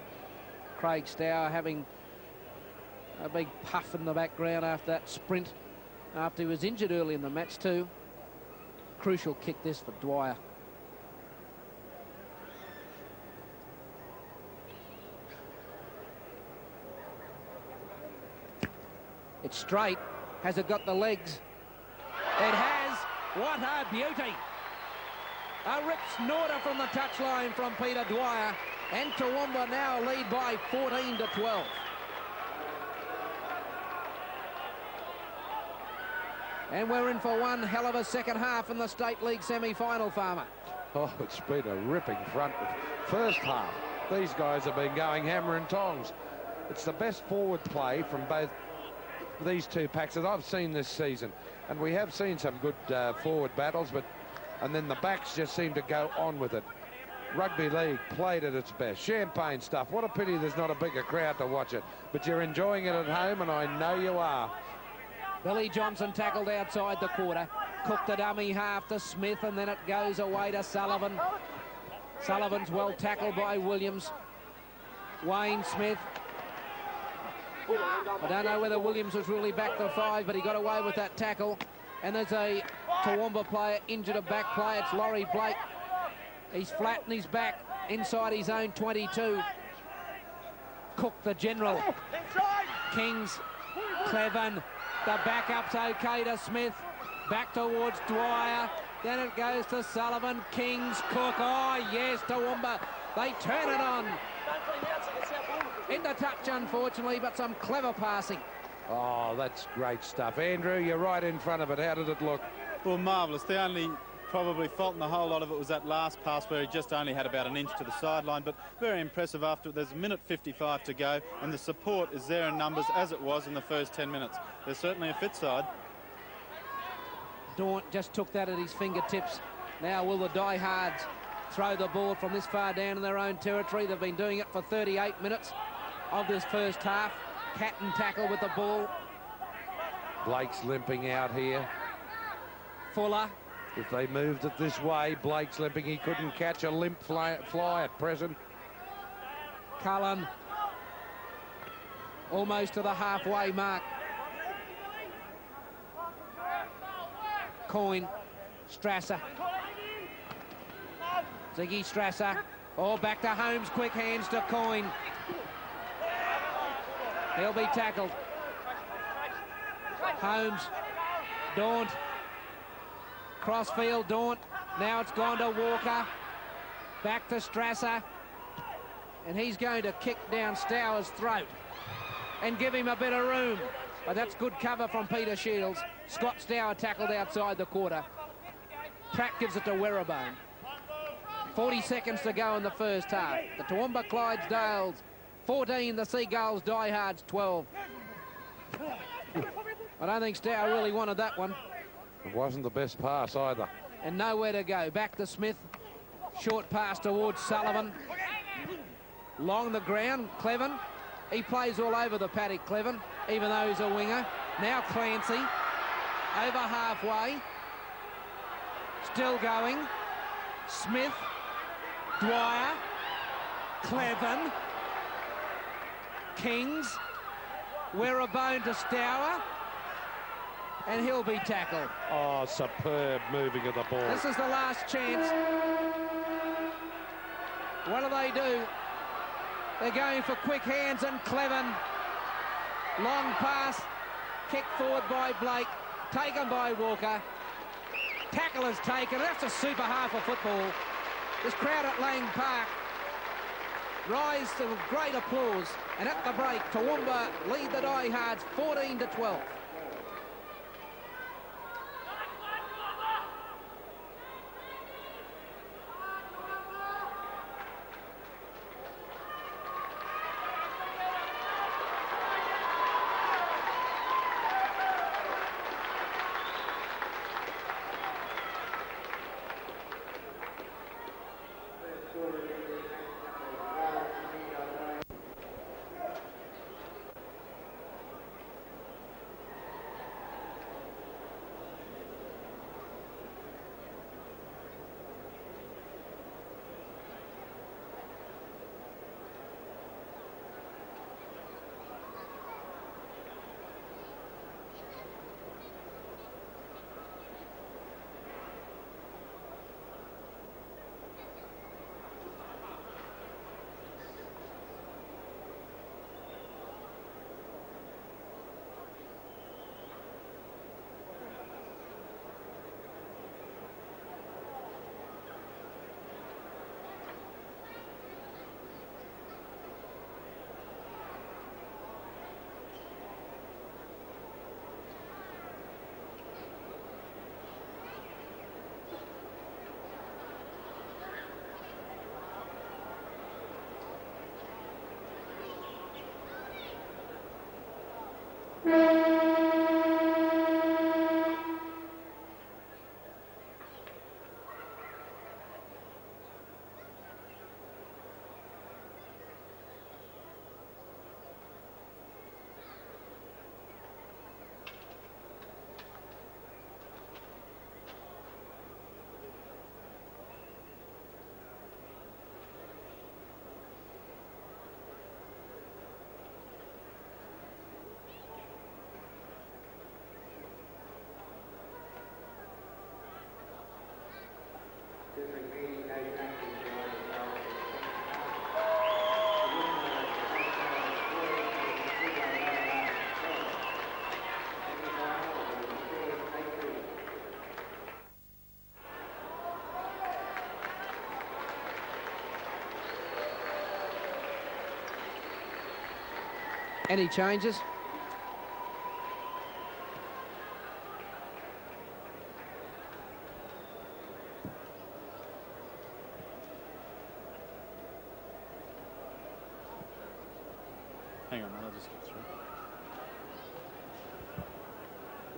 Craig Stour having a big puff in the background after that sprint, after he was injured early in the match too. Crucial kick this for Dwyer. It's straight. Has it got the legs? It has. What a beauty. A rip snorter from the touchline from Peter Dwyer, and Toowoomba now lead by 14 to 12. And we're in for one hell of a second half in the State League semi-final, Farmer. Oh, it's been a ripping front. First half, these guys have been going hammer and tongs. It's the best forward play from both these two packs that I've seen this season. And we have seen some good forward battles, and then the backs just seem to go on with it. Rugby league played at its best. Champagne stuff. What a pity there's not a bigger crowd to watch it. But you're enjoying it at home, and I know you are. Billy Johnson tackled outside the quarter. Cook the dummy half to Smith, and then it goes away to Sullivan. Sullivan's well tackled by Williams. Wayne Smith. I don't know whether Williams was really back to 5, but he got away with that tackle. And there's a Toowoomba player injured, a back player. It's Laurie Blake. He's flat and he's back inside his own 22. Cook the general. Kings, Cleven. The backup's okay to Smith. Back towards Dwyer. Then it goes to Sullivan. Kings, Cook. Oh, yes, Toowoomba. They turn it on. Into touch, unfortunately, but some clever passing. Oh, that's great stuff. Andrew, you're right in front of it. How did it look? Well, marvellous. The only probably faulting the whole lot of it was that last pass where he just only had about an inch to the sideline, but very impressive after. There's a minute 55 to go, and the support is there in numbers as it was in the first 10 minutes. There's certainly a fit side. Daunt just took that at his fingertips. Now will the diehards throw the ball from this far down in their own territory? They've been doing it for 38 minutes of this first half. Catton tackle with the ball. Blake's limping out here. Fuller. If they moved it this way, Blake's limping. He couldn't catch a limp fly at present. Cullen. Almost to the halfway mark. Coyne. Strasser. Ziggy Strasser. Oh, back to Holmes. Quick hands to Coyne. He'll be tackled. Holmes. Daunt. Crossfield, Daunt. Now it's gone to Walker. Back to Strasser. And he's going to kick down Stour's throat and give him a bit of room. But that's good cover from Peter Shields. Scott Stour tackled outside the quarter. Pratt gives it to Werribone. 40 seconds to go in the first half. The Toowoomba Clydesdales 14, the Seagulls Diehards 12. I don't think Stour really wanted that one. It wasn't the best pass either. And nowhere to go. Back to Smith. Short pass towards Sullivan. Long the ground, Cleven. He plays all over the paddock, Cleven, even though he's a winger. Now Clancy. Over halfway. Still going. Smith. Dwyer. Cleven. Kings. Werribone to Stour. And he'll be tackled. Oh, superb moving of the ball. This is the last chance. What do? They're going for quick hands, and Cleven. Long pass. Kicked forward by Blake. Taken by Walker. Tackle is taken. That's a super half of football. This crowd at Lang Park rise to great applause. And at the break, Toowoomba lead the Diehards 14-12. Any changes?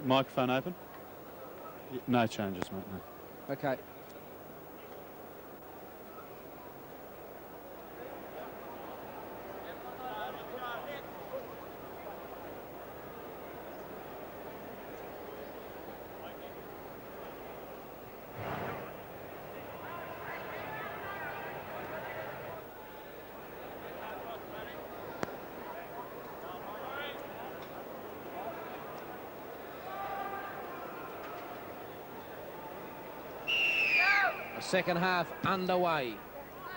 Microphone open? No changes, mate, no. Okay. Second half underway.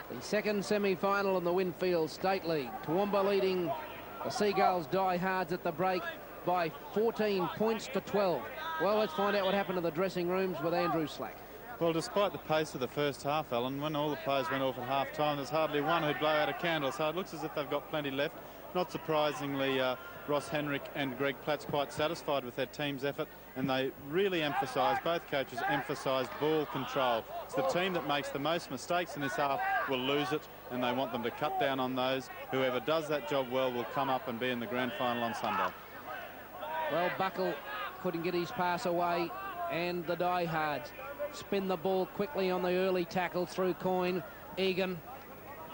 The second semi-final in the Winfield State League. Toowoomba leading the Seagulls diehards at the break by 14 points to 12. Well, let's find out what happened to the dressing rooms with Andrew Slack. Well, despite the pace of the first half, Alan, when all the players went off at half-time, there's hardly one who'd blow out a candle, so it looks as if they've got plenty left. Not surprisingly, Ross Henrik and Greg Platt's quite satisfied with their team's effort, and they really both coaches emphasised ball control. It's the team that makes the most mistakes in this half will lose it, and they want them to cut down on those. Whoever does that job well will come up and be in the grand final on Sunday. Well, Buckle couldn't get his pass away, and the diehards spin the ball quickly on the early tackle through Coyne. Egan,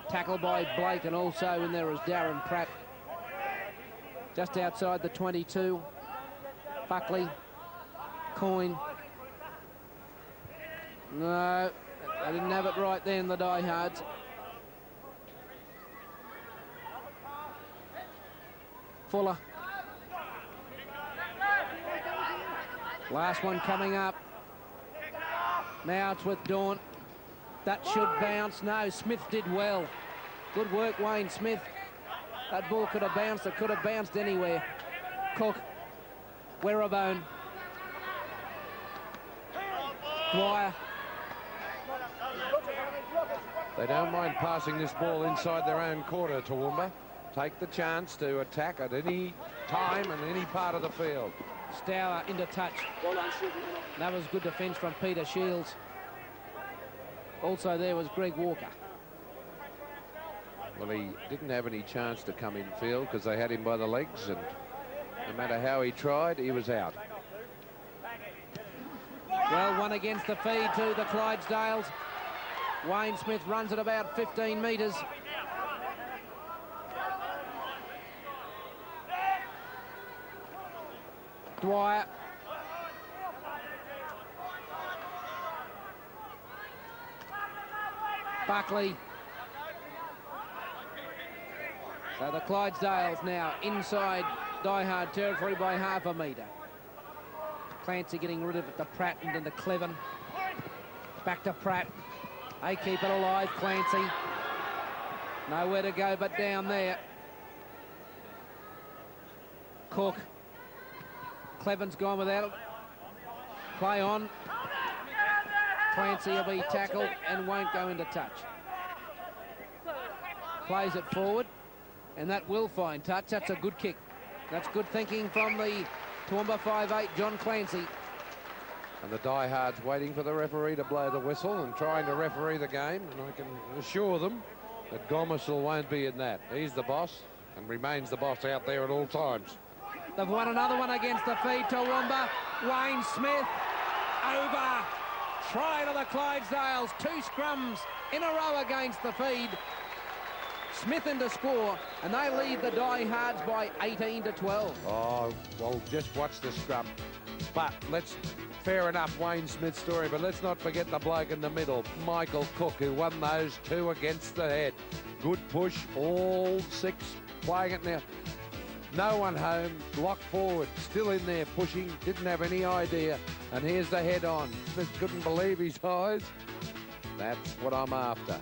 tackled by Blake, and also in there is Darren Pratt. Just outside the 22, Buckley, Coyne. No, they didn't have it right then, the diehards. Fuller. Last one coming up. Now it's with Daunt. That should bounce. No, Smith did well. Good work, Wayne Smith. That ball could have bounced. It could have bounced anywhere. Cook. Werribone. Dwyer. They don't mind passing this ball inside their own quarter, Toowoomba. Take the chance to attack at any time and any part of the field. Stour into touch. That was good defence from Peter Shields. Also there was Greg Walker. Well, he didn't have any chance to come in field because they had him by the legs, and no matter how he tried, he was out. Well, one against the feed to the Clydesdales. Wayne Smith runs at about 15 metres. Dwyer. Buckley. So the Clydesdales now inside diehard territory by half a metre. Clancy getting rid of it to Pratt and then to Cleven. Back to Pratt. They keep it alive, Clancy. Nowhere to go but down there. Cook. Cleven's gone without it. Play on. Clancy will be tackled and won't go into touch. Plays it forward, and that will find touch. That's a good kick. That's good thinking from the Toowoomba 5'8", John Clancy. And the diehards waiting for the referee to blow the whistle and trying to referee the game. And I can assure them that Gomersall won't be in that. He's the boss and remains the boss out there at all times. They've won another one against the feed. Toowoomba. Wayne Smith over. Try to the Clydesdales. 2 scrums in a row against the feed. Smith into score, and they lead the diehards by 18 to 12. Oh, well, just watch the scrum. But fair enough, Wayne Smith's story, but let's not forget the bloke in the middle, Michael Cook, who won those 2 against the head. Good push, all 6 playing it now. No one home, locked forward, still in there pushing, didn't have any idea. And here's the head on. Smith couldn't believe his eyes. That's what I'm after.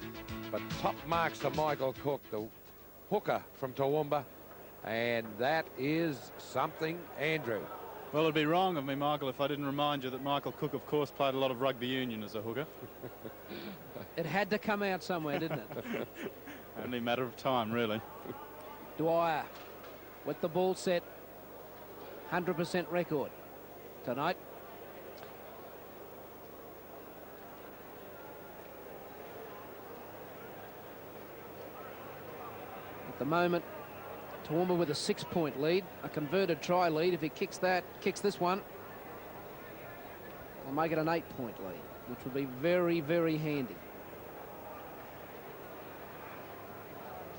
But top marks to Michael Cook, the hooker from Toowoomba. And that is something, Andrew. Well, it'd be wrong of me, Michael, if I didn't remind you that Michael Cook, of course, played a lot of rugby union as a hooker. It had to come out somewhere, didn't it? Only a matter of time, really. Dwyer with the ball set. 100% record tonight. At the moment, Toowoomba with a 6-point lead, a converted try lead. If he kicks this one, he'll make it an 8-point lead, which would be very, very handy.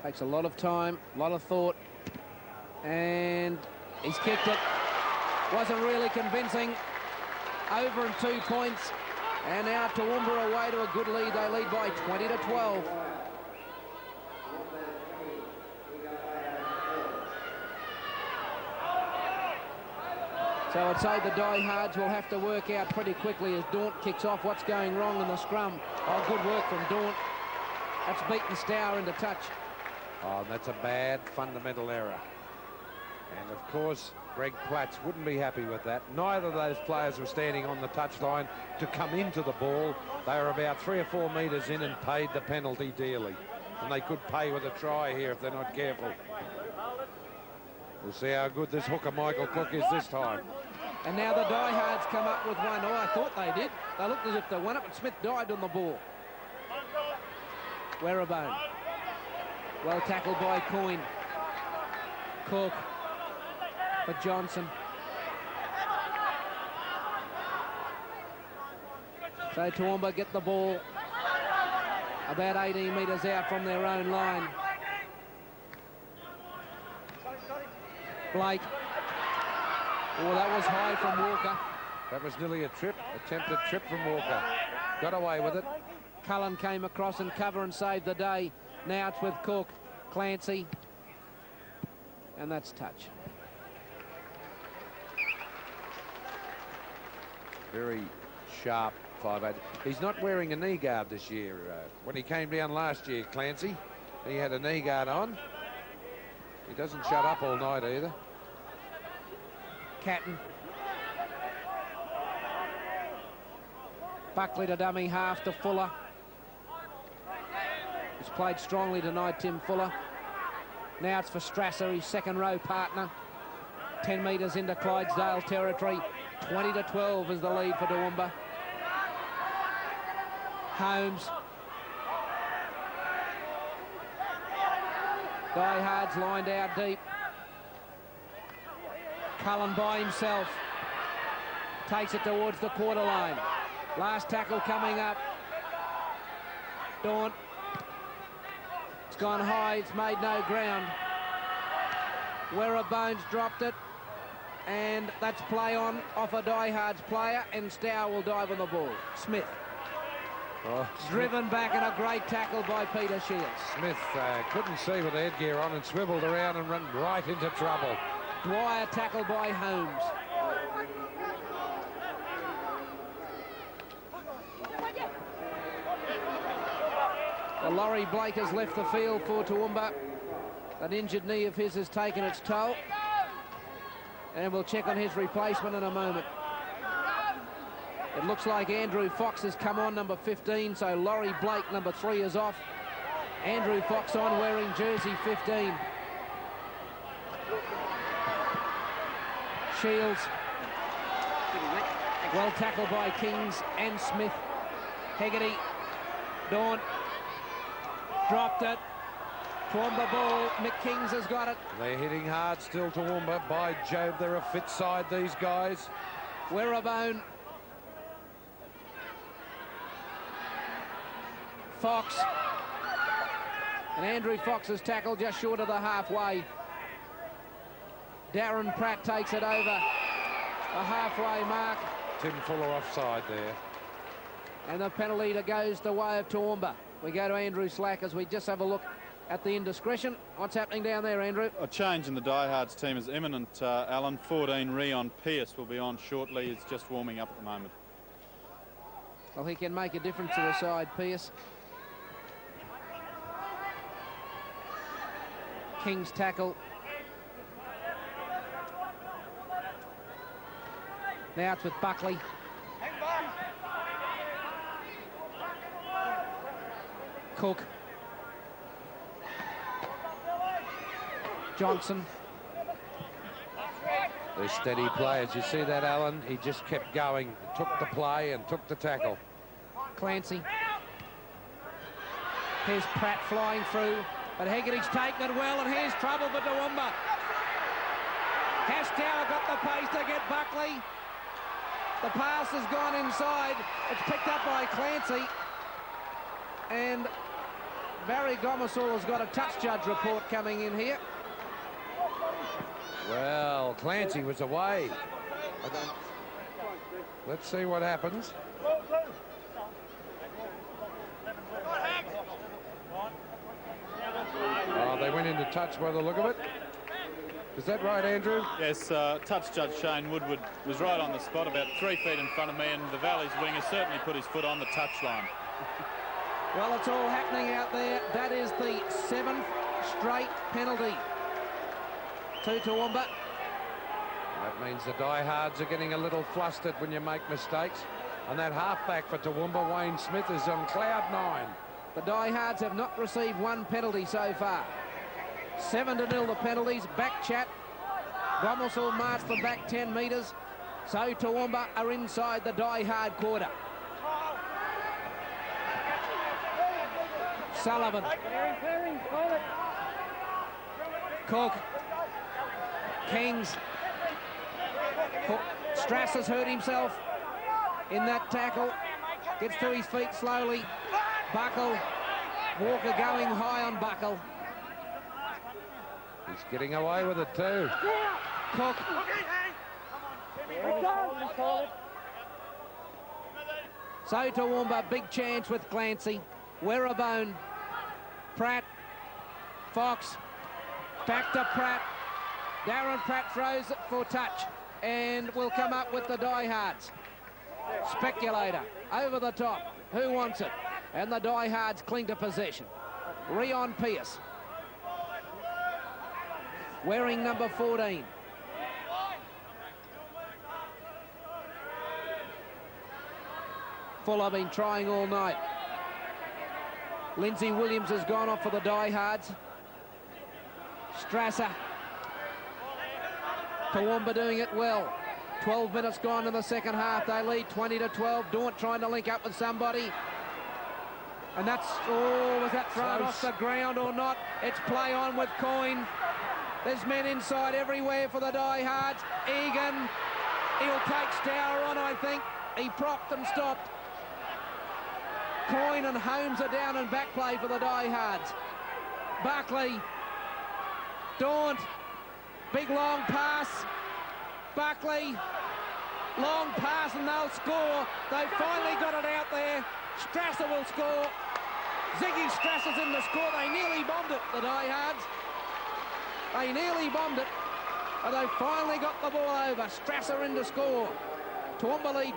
Takes a lot of time, a lot of thought, and he's kicked it. Wasn't really convincing. Over and 2 points, and now Toowoomba away to a good lead. They lead by 20-12. So I'd say the diehards will have to work out pretty quickly as Daunt kicks off what's going wrong in the scrum. Oh, good work from Daunt. That's beaten Stour into touch. Oh, and that's a bad fundamental error. And of course, Greg Platts wouldn't be happy with that. Neither of those players were standing on the touchline to come into the ball. They were about 3 or 4 metres in and paid the penalty dearly. And they could pay with a try here if they're not careful. We'll see how good this hooker Michael Cook is this time. And now the diehards come up with one. Oh, I thought they did. They looked as if they won it, but Smith dived on the ball. Werribone. Well tackled by Coyne. Cook. For Johnson. So Toowoomba get the ball about 18 metres out from their own line. Blake. Oh, that was high from Walker. That was nearly a trip, attempted trip from Walker. Got away with it. Cullen came across and cover and saved the day. Now it's with Cook, Clancy, and that's touch. Very sharp 5'8". He's not wearing a knee guard this year. When he came down last year, Clancy, he had a knee guard on. He doesn't shut up all night either. Catton. Buckley to dummy half to Fuller. He's played strongly tonight, Tim Fuller. Now it's for Strasser, his second row partner. 10 metres into Clydesdale territory. 20-12 is the lead for Toowoomba. Holmes. Diehards lined out deep. Cullen by himself. Takes it towards the quarter line. Last tackle coming up. Daunt. It's gone high. It's made no ground. Werribone's dropped it. And that's play on off a diehards player, and Stour will dive on the ball. Smith. Oh, Driven back, and a great tackle by Peter Shields. Smith couldn't see with the headgear on and swiveled around and ran right into trouble. Dwyer tackled by Holmes. Well, Laurie Blake has left the field for Toowoomba. An injured knee of his has taken its toll. And we'll check on his replacement in a moment. It looks like Andrew Fox has come on, number 15, so Laurie Blake, number 3, is off. Andrew Fox on, wearing jersey 15. Shields. Well tackled by Kings and Smith. Hegarty. Daunt. Dropped it. Toowoomba ball. Mick Kings has got it. They're hitting hard still, Toowoomba. By Jove, they're a fit side, these guys. Werribone. Fox. And Andrew Fox is tackled just short of the halfway. Darren Pratt takes it over a halfway mark. Tim Fuller offside there. And the penalty that goes the way of Toowoomba. We go to Andrew Slack as we just have a look at the indiscretion. What's happening down there, Andrew? A change in the diehards team is imminent, Alan. 14, Rion Pearce will be on shortly. He's just warming up at the moment. Well, he can make a difference to the side, Pearce. King's tackle. Now it's with Buckley. Cook. Johnson. They're steady players. You see that, Alan? He just kept going, took the play and took the tackle. Clancy. Here's Pratt flying through. But Hegarty's taken it well, and here's trouble for Toowoomba. Hastow got the pace to get Buckley. The pass has gone inside. It's picked up by Clancy. And Barry Gomersall has got a touch judge report coming in here. Well, Clancy was away. Let's see what happens. Oh, they went into touch by the look of it. Is that right, Andrew? Yes, touch judge Shane Woodward was right on the spot, about 3 feet in front of me, and the Valley's winger certainly put his foot on the touchline. Well, it's all happening out there. That is the 7th straight penalty to Toowoomba. That means the diehards are getting a little flustered when you make mistakes. And that halfback for Toowoomba, Wayne Smith, is on cloud 9. The diehards have not received 1 penalty so far. 7-0 the penalties. Back chat. Gomersall marched them back 10 metres. So Toowoomba are inside the diehard quarter. Sullivan. Cook. Kings. Strass has hurt himself in that tackle. Gets to his feet slowly. Buckle. Walker going high on Buckle. He's getting away with it too. Cook. So Toowoomba, big chance with Clancy. Werribone. Pratt. Fox. Back to Pratt. Darren Pratt throws it for touch and will come up with the diehards. Speculator over the top. Who wants it? And the diehards cling to possession. Rion Pierce. Wearing number 14. Fuller been trying all night. Lindsay Williams has gone off for the diehards. Strasser. Toowoomba doing it well. 12 minutes gone in the second half. They lead 20-12. Daunt trying to link up with somebody. And that's, oh, was that thrown off the ground or not? It's play on with Coyne. There's men inside everywhere for the diehards. Egan, he'll take Stour on, I think. He propped and stopped. Coyne and Holmes are down and back play for the diehards. Buckley. Daunt. Big long pass. Buckley. Long pass and they'll score. They've finally got it out there. Strasser will score. Ziggy Strasser's in the score. They nearly bombed it, the diehards. They nearly bombed it. And they finally got the ball over. Strasser in to score. Toowoomba lead.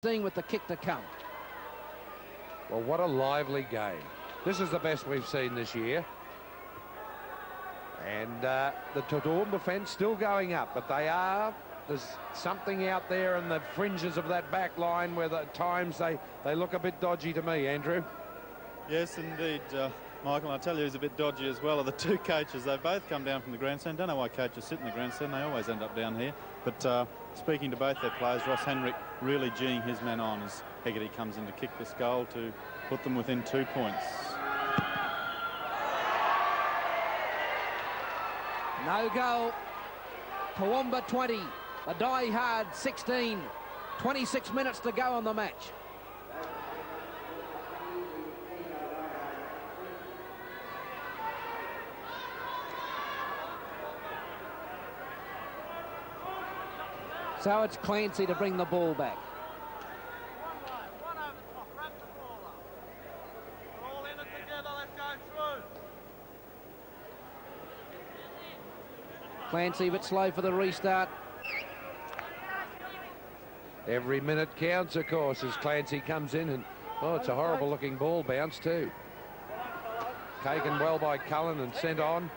With the kick to come. Well, what a lively game. This is the best we've seen this year. And the Toowoomba fence still going up, but there's something out there in the fringes of that back line where at times they look a bit dodgy to me, Andrew. Yes, indeed, Michael. I tell you, he's a bit dodgy as well. Are the two coaches? They both come down from the grandstand. Don't know why coaches sit in the grandstand. They always end up down here. But speaking to both their players, Ross Henrik really geeing his men on as Hegarty comes in to kick this goal to put them within 2 points. No goal. Toowoomba 20. The diehard 16. 26 minutes to go on the match. So it's Clancy to bring the ball back. Clancy a bit slow for the restart. Every minute counts, of course, as Clancy comes in, and oh, it's a horrible looking ball bounce too. Taken well by Cullen and sent on.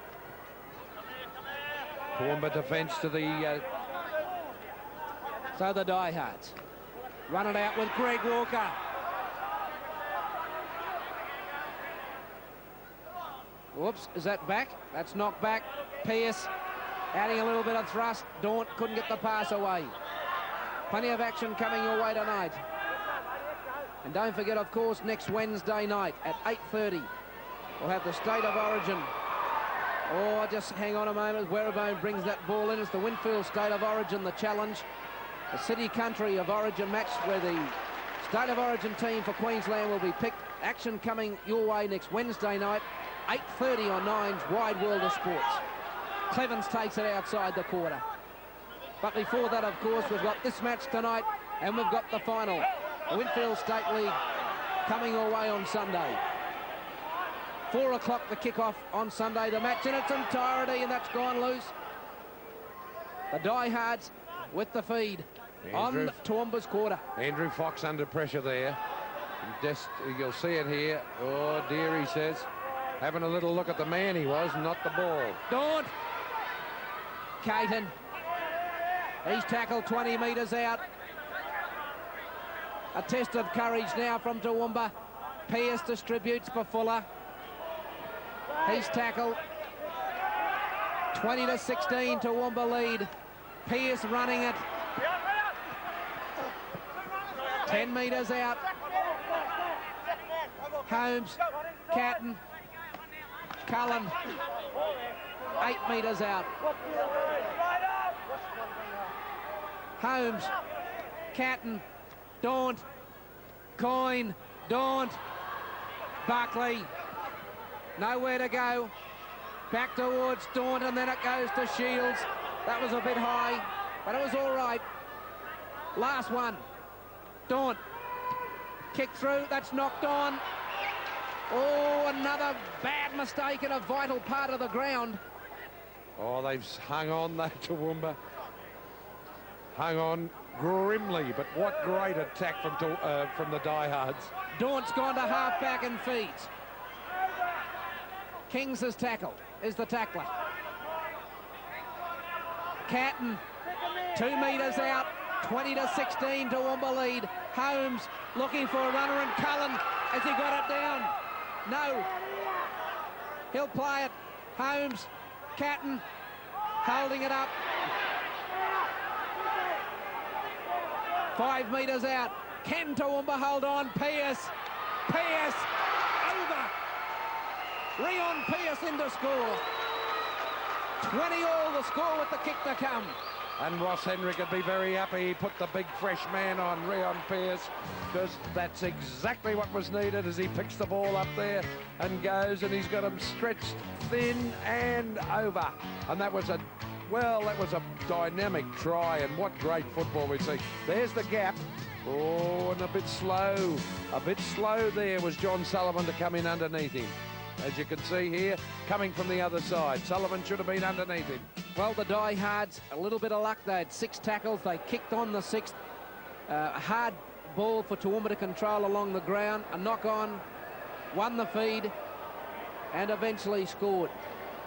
Toowoomba defence to the... So the diehards run it out with Greg Walker. Whoops, is that back? That's knocked back. Pearce adding a little bit of thrust. Daunt couldn't get the pass away. Plenty of action coming your way tonight. And don't forget, of course, next Wednesday night at 8:30, we'll have the State of Origin. Oh, just hang on a moment. Werribone brings that ball in. It's the Winfield State of Origin, the challenge. The City Country of Origin match where the State of Origin team for Queensland will be picked. Action coming your way next Wednesday night, 8:30 on Nine's Wide World of Sports. Clevens takes it outside the quarter. But before that, of course, we've got this match tonight and we've got the final. The Winfield State League coming your way on Sunday. 4 o'clock the kick-off on Sunday. The match in its entirety, and that's gone loose. The diehards with the feed on Toowoomba's quarter. Andrew Fox under pressure there. Just, you'll see it here. Oh dear, he says. Having a little look at the man he was, not the ball. Daunt. Caton. He's tackled 20 metres out. A test of courage now from Toowoomba. Pearce distributes for Fuller. He's tackled. 20-16, Toowoomba lead. Pearce running it. 10 metres out. Holmes, Catton, Cullen. 8 metres out. Holmes, Catton, Daunt, Coyne, Daunt, Buckley. Nowhere to go. Back towards Daunt, and then it goes to Shields. That was a bit high, but it was all right. Last one. Daunt. Kick through. That's knocked on. Oh, another bad mistake in a vital part of the ground. Oh, they've hung on, that Toowoomba. Hung on grimly, but what great attack from the diehards. Daunt's gone to half-back and feeds. Kings has tackled, is the tackler. Catton, 2 metres out, 20-16, Toowoomba lead. Holmes looking for a runner, and Cullen, has he got it down? No. He'll play it. Holmes, Catton, holding it up. 5 metres out. Can Toowoomba hold on? Pearce. Over. Rion Pearce in to score. 20 all the score with the kick to come. And Ross Henrik would be very happy he put the big fresh man on, Rion Pearce, because that's exactly what was needed as he picks the ball up there and goes, and he's got him stretched thin and over. And that was a dynamic try, and what great football we see. There's the gap. Oh, and a bit slow there was John Sullivan to come in underneath him. As you can see here, coming from the other side. Sullivan should have been underneath him. Well, the diehards, a little bit of luck. They had 6 tackles. They kicked on the 6th. A hard ball for Toowoomba to control along the ground. A knock-on, won the feed, and eventually scored.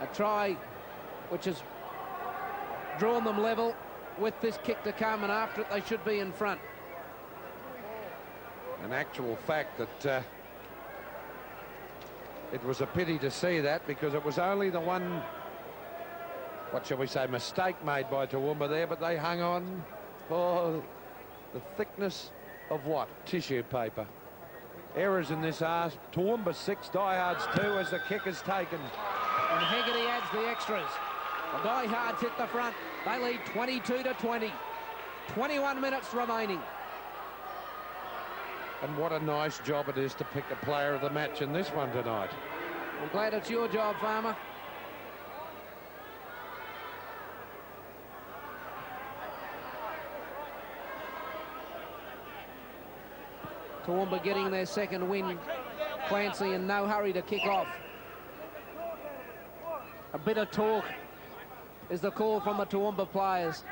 A try which has drawn them level with this kick to come, and after it they should be in front. An actual fact that it was a pity to see that, because it was only the one, what shall we say, mistake made by Toowoomba there, but they hung on for the thickness of what? Tissue paper. Errors in this are Toowoomba 6, diehards 2 as the kick is taken. And Hegarty adds the extras. The diehards hit the front. They lead 22-20. 21 minutes remaining. And what a nice job it is to pick a player of the match in this one tonight. I'm glad it's your job, Farmer. Toowoomba getting their second win. Clancy in no hurry to kick off. A bit of talk is the call from the Toowoomba players.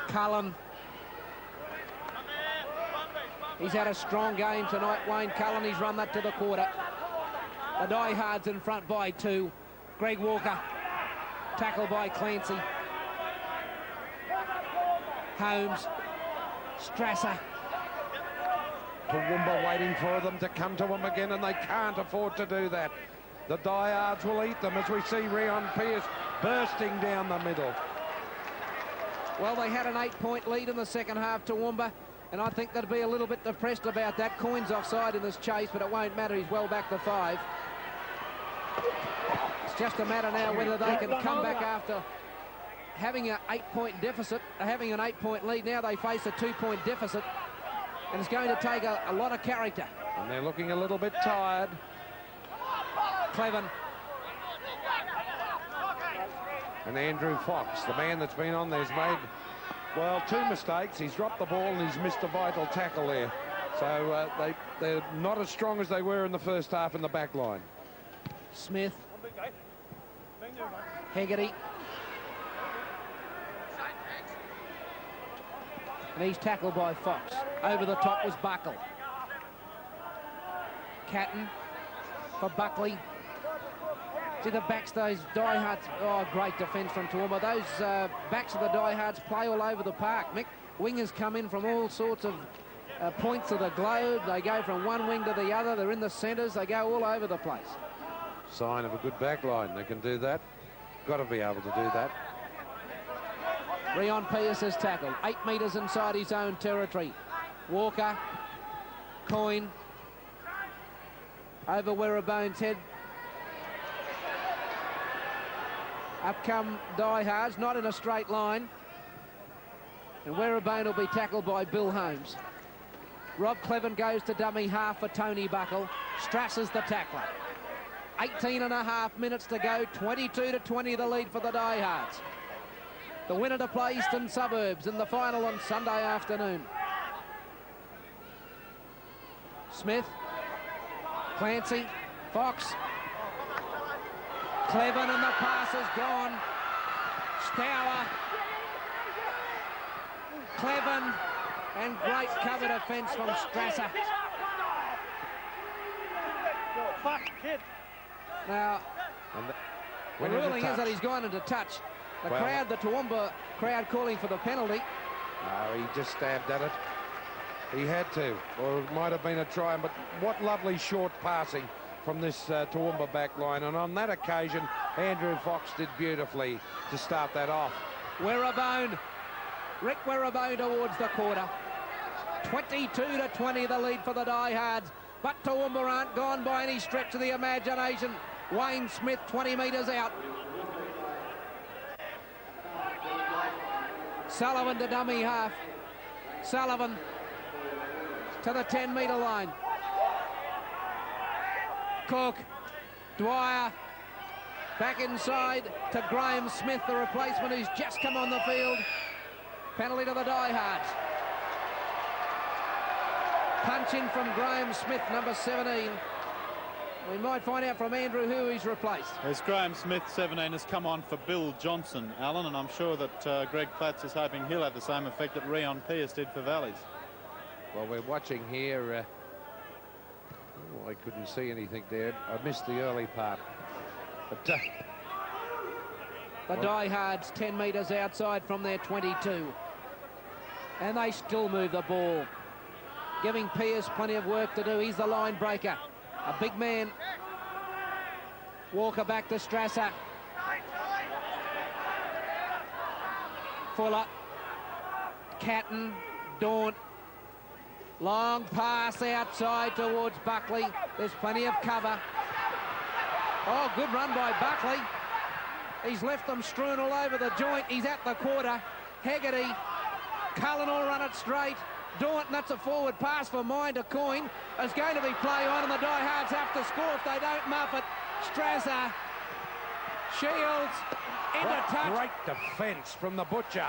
Cullen. He's had a strong game tonight, Wayne Cullen. He's run that to the quarter. The diehards in front by 2. Greg Walker, tackled by Clancy. Holmes, Strasser. Toowoomba waiting for them to come to them again, and they can't afford to do that. The diehards will eat them as we see Rion Pearce bursting down the middle. Well, they had an 8-point lead in the second half, Toowoomba, and I think they'd be a little bit depressed about that. Coyne's offside in this chase, but it won't matter. He's well back to 5. It's just a matter now whether they can come back after having an 8-point deficit, having an 8-point lead. Now they face a 2-point deficit, and it's going to take a lot of character. And they're looking a little bit tired. Cleven. And Andrew Fox, the man that's been on there, has made, well, 2 mistakes. He's dropped the ball and he's missed a vital tackle there. So they're not as strong as they were in the first half in the back line. Smith. Hegarty. And he's tackled by Fox. Over the top was Buckle. Catton for Buckley. See the backs, those diehards. Oh, great defence from Toowoomba. Those backs of the diehards play all over the park, Mick. Wingers come in from all sorts of points of the globe. They go from one wing to the other. They're in the centres. They go all over the place. Sign of a good back line. They can do that. Got to be able to do that. Rion Pearce is tackled. 8 metres inside his own territory. Walker. Coyne. Over Werrabone's head. Up come diehards, not in a straight line. And Werrabone will be tackled by Bill Holmes. Rob Cleven goes to dummy half for Tony Buckle. Strasser's the tackler. 18.5 minutes to go. 22-20 the lead for the diehards. The winner to play Eastern Suburbs in the final on Sunday afternoon. Smith. Clancy. Fox. Cleven, and the pass is gone. Stour. Cleven, and great cover defence from Strasser. Now, the ruling is that he's gone into touch. The crowd, the Toowoomba crowd, calling for the penalty. No, he just stabbed at it. He had to, or it might have been a try, but what lovely short passing from this Toowoomba back line, and on that occasion Andrew Fox did beautifully to start that off. Werrabone, Rick Werrabone towards the quarter. 22-20 the lead for the diehards, but Toowoomba aren't gone by any stretch of the imagination. Wayne Smith 20 metres out. Sullivan to dummy half. Sullivan to the 10-metre line. Cook, Dwyer, back inside to Graham Smith, the replacement who's just come on the field. Penalty to the diehards. Punch in from Graham Smith, number 17. We might find out from Andrew who he's replaced. As Graham Smith, 17, has come on for Bill Johnson, Alan, and I'm sure that Greg Platts is hoping he'll have the same effect that Rion Pearce did for Valleys. Well, we're watching here. I couldn't see anything there. I missed the early part. But, the diehards 10 metres outside from their 22. And they still move the ball, giving Pearce plenty of work to do. He's the line breaker. A big man. Walker back to Strasser. Fuller. Catton. Daunt. Long pass outside towards Buckley. There's plenty of cover. Oh, good run by Buckley. He's left them strewn all over the joint. He's at the quarter. Hegarty. Cullen will run it straight. Daunt, and that's a forward pass for mine to Coyne. There's going to be play on, and the diehards have to score if they don't muff it. Strasser. Shields. Into touch. Great defence from the butcher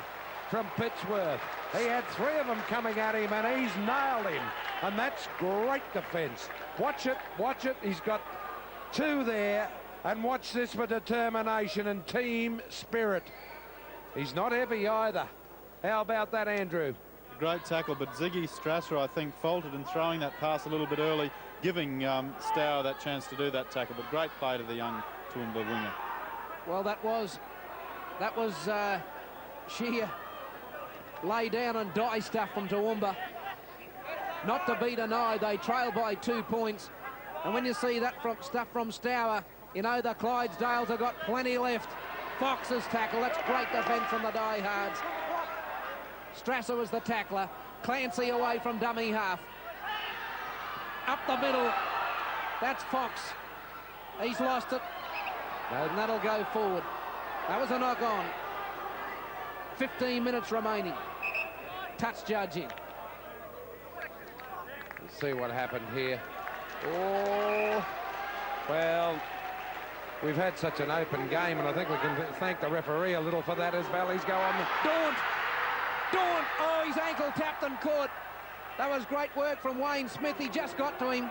from Pittsworth. He had 3 of them coming at him, and he's nailed him. And that's great defence. Watch it, watch it. He's got 2 there. And watch this for determination and team spirit. He's not heavy either. How about that, Andrew? Great tackle, but Ziggy Strasser, I think, faulted in throwing that pass a little bit early, giving Stour that chance to do that tackle. But great play to the young Toowoomba winger. Well, that was sheer lay down and die stuff from Toowoomba. Not to be denied, they trail by 2 points. And when you see that stuff from Stour, you know the Clydesdales have got plenty left. Fox's tackle, that's great defence from the diehards. Strasser was the tackler. Clancy away from dummy half. Up the middle. That's Fox. He's lost it. And that'll go forward. That was a knock on. 15 minutes remaining. Touch judging. Let's see what happened here. Oh, well, we've had such an open game, and I think we can thank the referee a little for that as Valleys go on. Daunt! Oh, he's ankle tapped and caught. That was great work from Wayne Smith. He just got to him.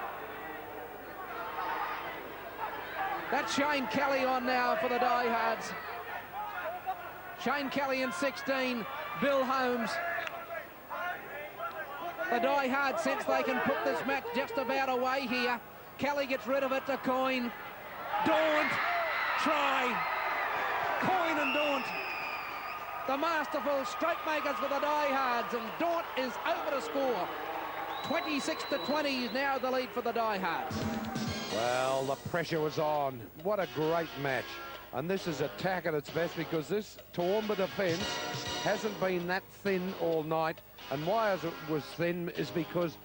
That's Shane Kelly on now for the diehards. Shane Kelly in 16. Bill Holmes. The diehards sense they can put this match just about away here. Kelly gets rid of it to Coyne. Daunt! Try! Coyne and Daunt. The masterful stroke makers for the diehards, and Daunt is over to score. 26-20 is now the lead for the diehards. Well, the pressure was on. What a great match. And this is attack at its best, because this Toowoomba defence hasn't been that thin all night. And why it was thin is because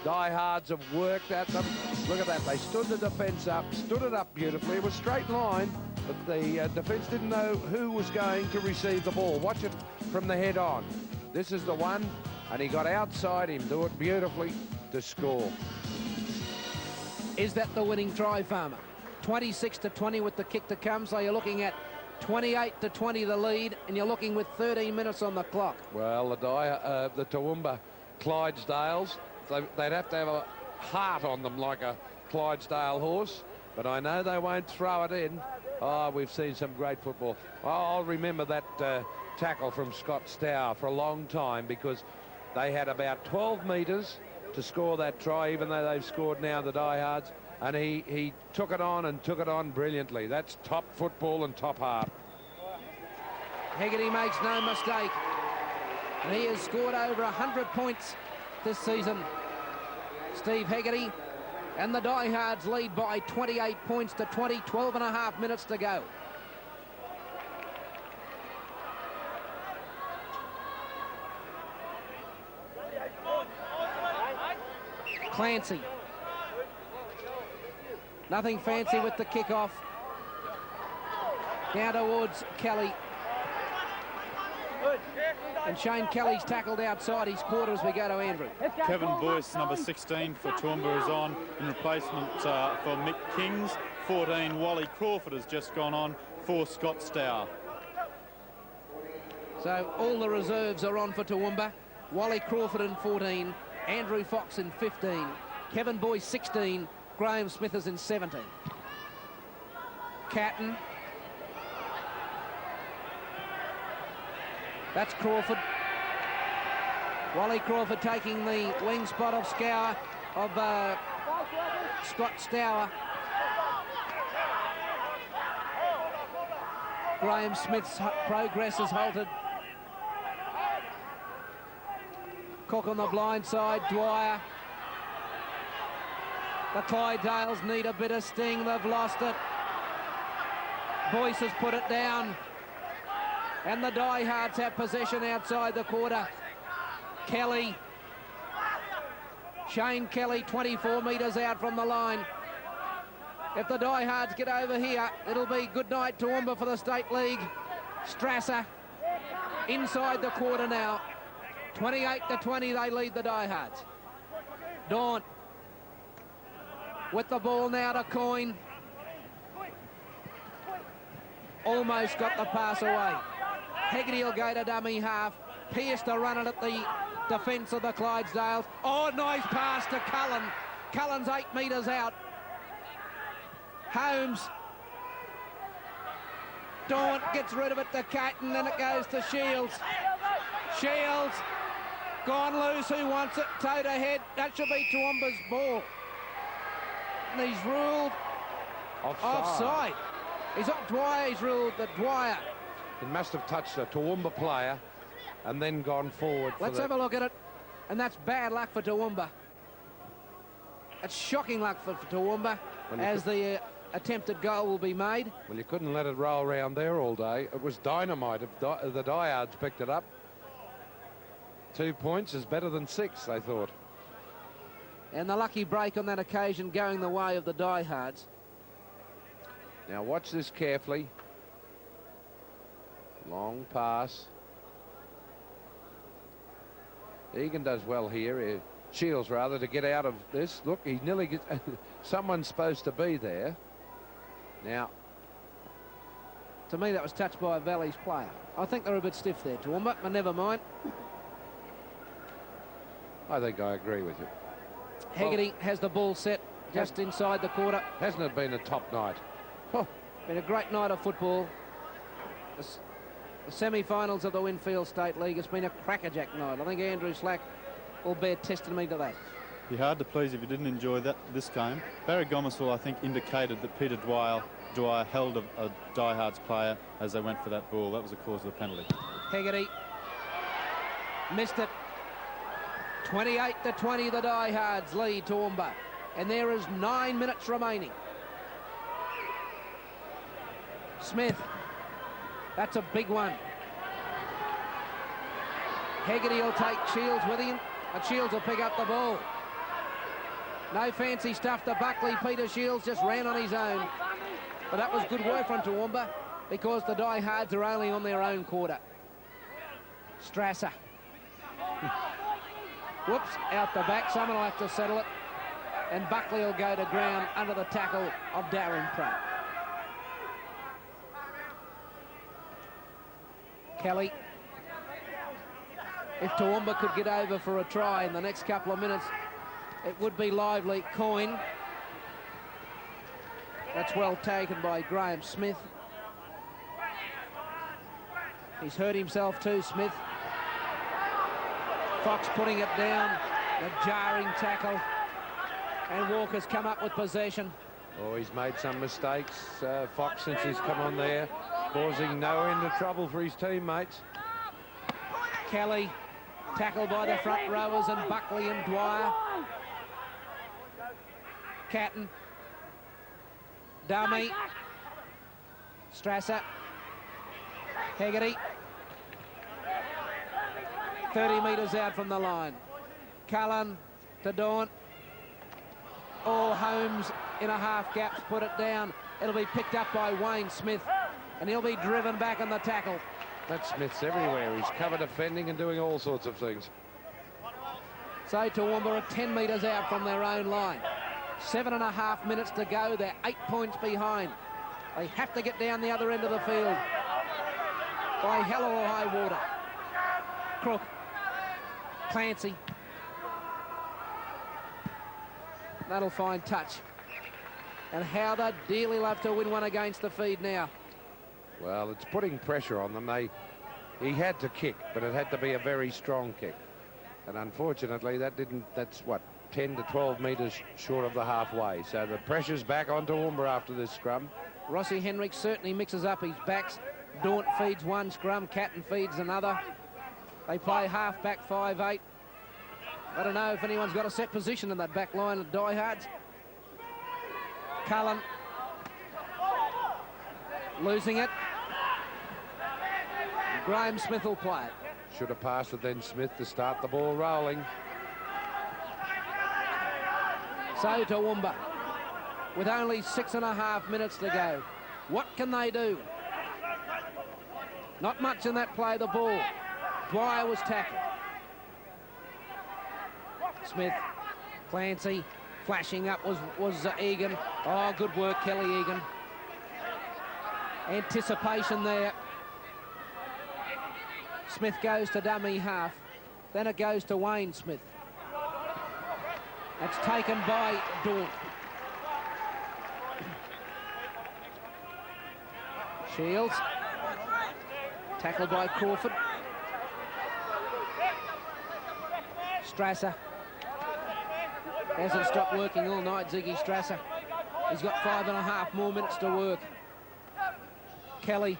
diehards have worked at them. Look at that. They stood the defence up, stood it up beautifully. It was straight line, but the defence didn't know who was going to receive the ball. Watch it from the head on. This is the one, and he got outside him, do it beautifully to score. Is that the winning try, Farmer? 26-20 with the kick to come, so you're looking at 28-20 the lead, and you're looking with 13 minutes on the clock. Well, the Toowoomba Clydesdales, they'd have to have a heart on them like a Clydesdale horse, but I know they won't throw it in. Oh, we've seen some great football. I'll remember that tackle from Scott Stour for a long time, because they had about 12 metres to score that try, even though they've scored now, the diehards, and he took it on brilliantly. That's top football and top heart. Hegarty makes no mistake, and he has scored over 100 points this season. Steve Hegarty, and the diehards lead by 28 points to 20, 12 and a half minutes to go. Clancy. Nothing fancy with the kickoff. Down towards Kelly. And Shane Kelly's tackled outside his quarter as we go to Andrew. Kevin Boyce, number 16 for Toowoomba, is on in replacement for Mick Kings. 14, Wally Crawford has just gone on for Scott Stour. So all the reserves are on for Toowoomba. Wally Crawford in 14, Andrew Fox in 15, Kevin Boyce 16, Graham Smith is in 17. Catton. That's Crawford. Wally Crawford taking the wing spot of Scott Stour. Graham Smith's progress is halted. Cook on the blind side, Dwyer. The Clydesdales need a bit of sting, they've lost it. Boyce has put it down. And the diehards have possession outside the quarter. Kelly. Shane Kelly, 24 metres out from the line. If the diehards get over here, it'll be good night Toowoomba for the State League. Strasser inside the quarter now. 28-20, they lead the diehards. Daunt with the ball now to Coyne. Almost got the pass away. Hegarty will go to dummy half. Pearce to run it at the defence of the Clydesdales. Oh, nice pass to Cullen. Cullen's 8 metres out. Holmes Daunt gets rid of it to Caton, then it goes to Shields. Shields gone loose. Who wants it? Toe to head. That should be Toowoomba's ball. And he's ruled offside. He's not Dwyer. He's ruled that Dwyer. It must have touched a Toowoomba player and then gone forward. Let's have a look at it. And that's bad luck for Toowoomba. It's shocking luck for Toowoomba as the attempted goal will be made. Well, you couldn't let it roll around there all day. It was dynamite if the diehards picked it up. 2 points is better than 6, they thought. And the lucky break on that occasion going the way of the diehards. Now watch this carefully. Long pass. Egan does well here. Shields, rather, to get out of this. Look, he nearly gets... Someone's supposed to be there. Now... To me, that was touched by a Valley's player. I think they're a bit stiff there, Toowoomba, but never mind. I think I agree with you. Hegarty has the ball set just inside the quarter. Hasn't it been a top night? Oh, been a great night of football. The semi-finals of the Winfield State League. It's been a crackerjack night. I think Andrew Slack will bear testimony to that. Be hard to please if you didn't enjoy this game. Barry Gomersall, I think, indicated that Peter Dwyer held a diehards player as they went for that ball. That was the cause of the penalty. Hegarty missed it. 28-20, the diehards lead Toowoomba. And there is 9 minutes remaining. Smith. That's a big one. Hegarty will take Shields with him, and Shields will pick up the ball. No fancy stuff to Buckley. Peter Shields just ran on his own. But that was good work from Toowoomba because the diehards are only on their own quarter. Strasser. Whoops, out the back. Someone will have to settle it. And Buckley will go to ground under the tackle of Darren Pratt. Kelly. If Toowoomba could get over for a try in the next couple of minutes, it would be lively. Coyne. That's well taken by Graham Smith. He's hurt himself too, Smith. Fox putting it down. A jarring tackle. And Walker's come up with possession. Oh, he's made some mistakes, Fox, since he's come on there, causing no end of trouble for his teammates. Kelly, tackled by the front rowers, and Buckley and Dwyer. Caton. Dummy. Strasser. Hegarty. 30 metres out from the line. Cullen to Daunt. All Holmes in a half gaps put it down. It'll be picked up by Wayne Smith, and he'll be driven back on the tackle. That Smith's everywhere. He's cover defending and doing all sorts of things. So Toowoomba are 10 metres out from their own line. 7.5 minutes to go. They're 8 points behind. They have to get down the other end of the field by hell or high water. Crook. Clancy. That'll find touch. And how they'd dearly love to win one against the feed now. Well, it's putting pressure on them. He had to kick, but it had to be a very strong kick. And unfortunately, that's what, 10 to 12 metres short of the halfway. So the pressure's back on Toowoomba after this scrum. Rossi Henrik certainly mixes up his backs. Daunt feeds one scrum, Caton feeds another. They play half-back 5-8. I don't know if anyone's got a set position in that back line of diehards. Cullen. Losing it. Graham Smith will play it. Should have passed it then, Smith, to start the ball rolling. So Toowoomba, with only 6.5 minutes to go. What can they do? Not much in that play, the ball. Dwyer was tackled. Smith, Clancy, flashing up was Egan. Oh, good work, Kelly Egan. Anticipation there. Smith goes to dummy half. Then it goes to Wayne Smith. That's taken by Daunt. Shields Tackled by Crawford. Strasser hasn't stopped working all night, Ziggy Strasser. He's got 5.5 more minutes to work. Kelly.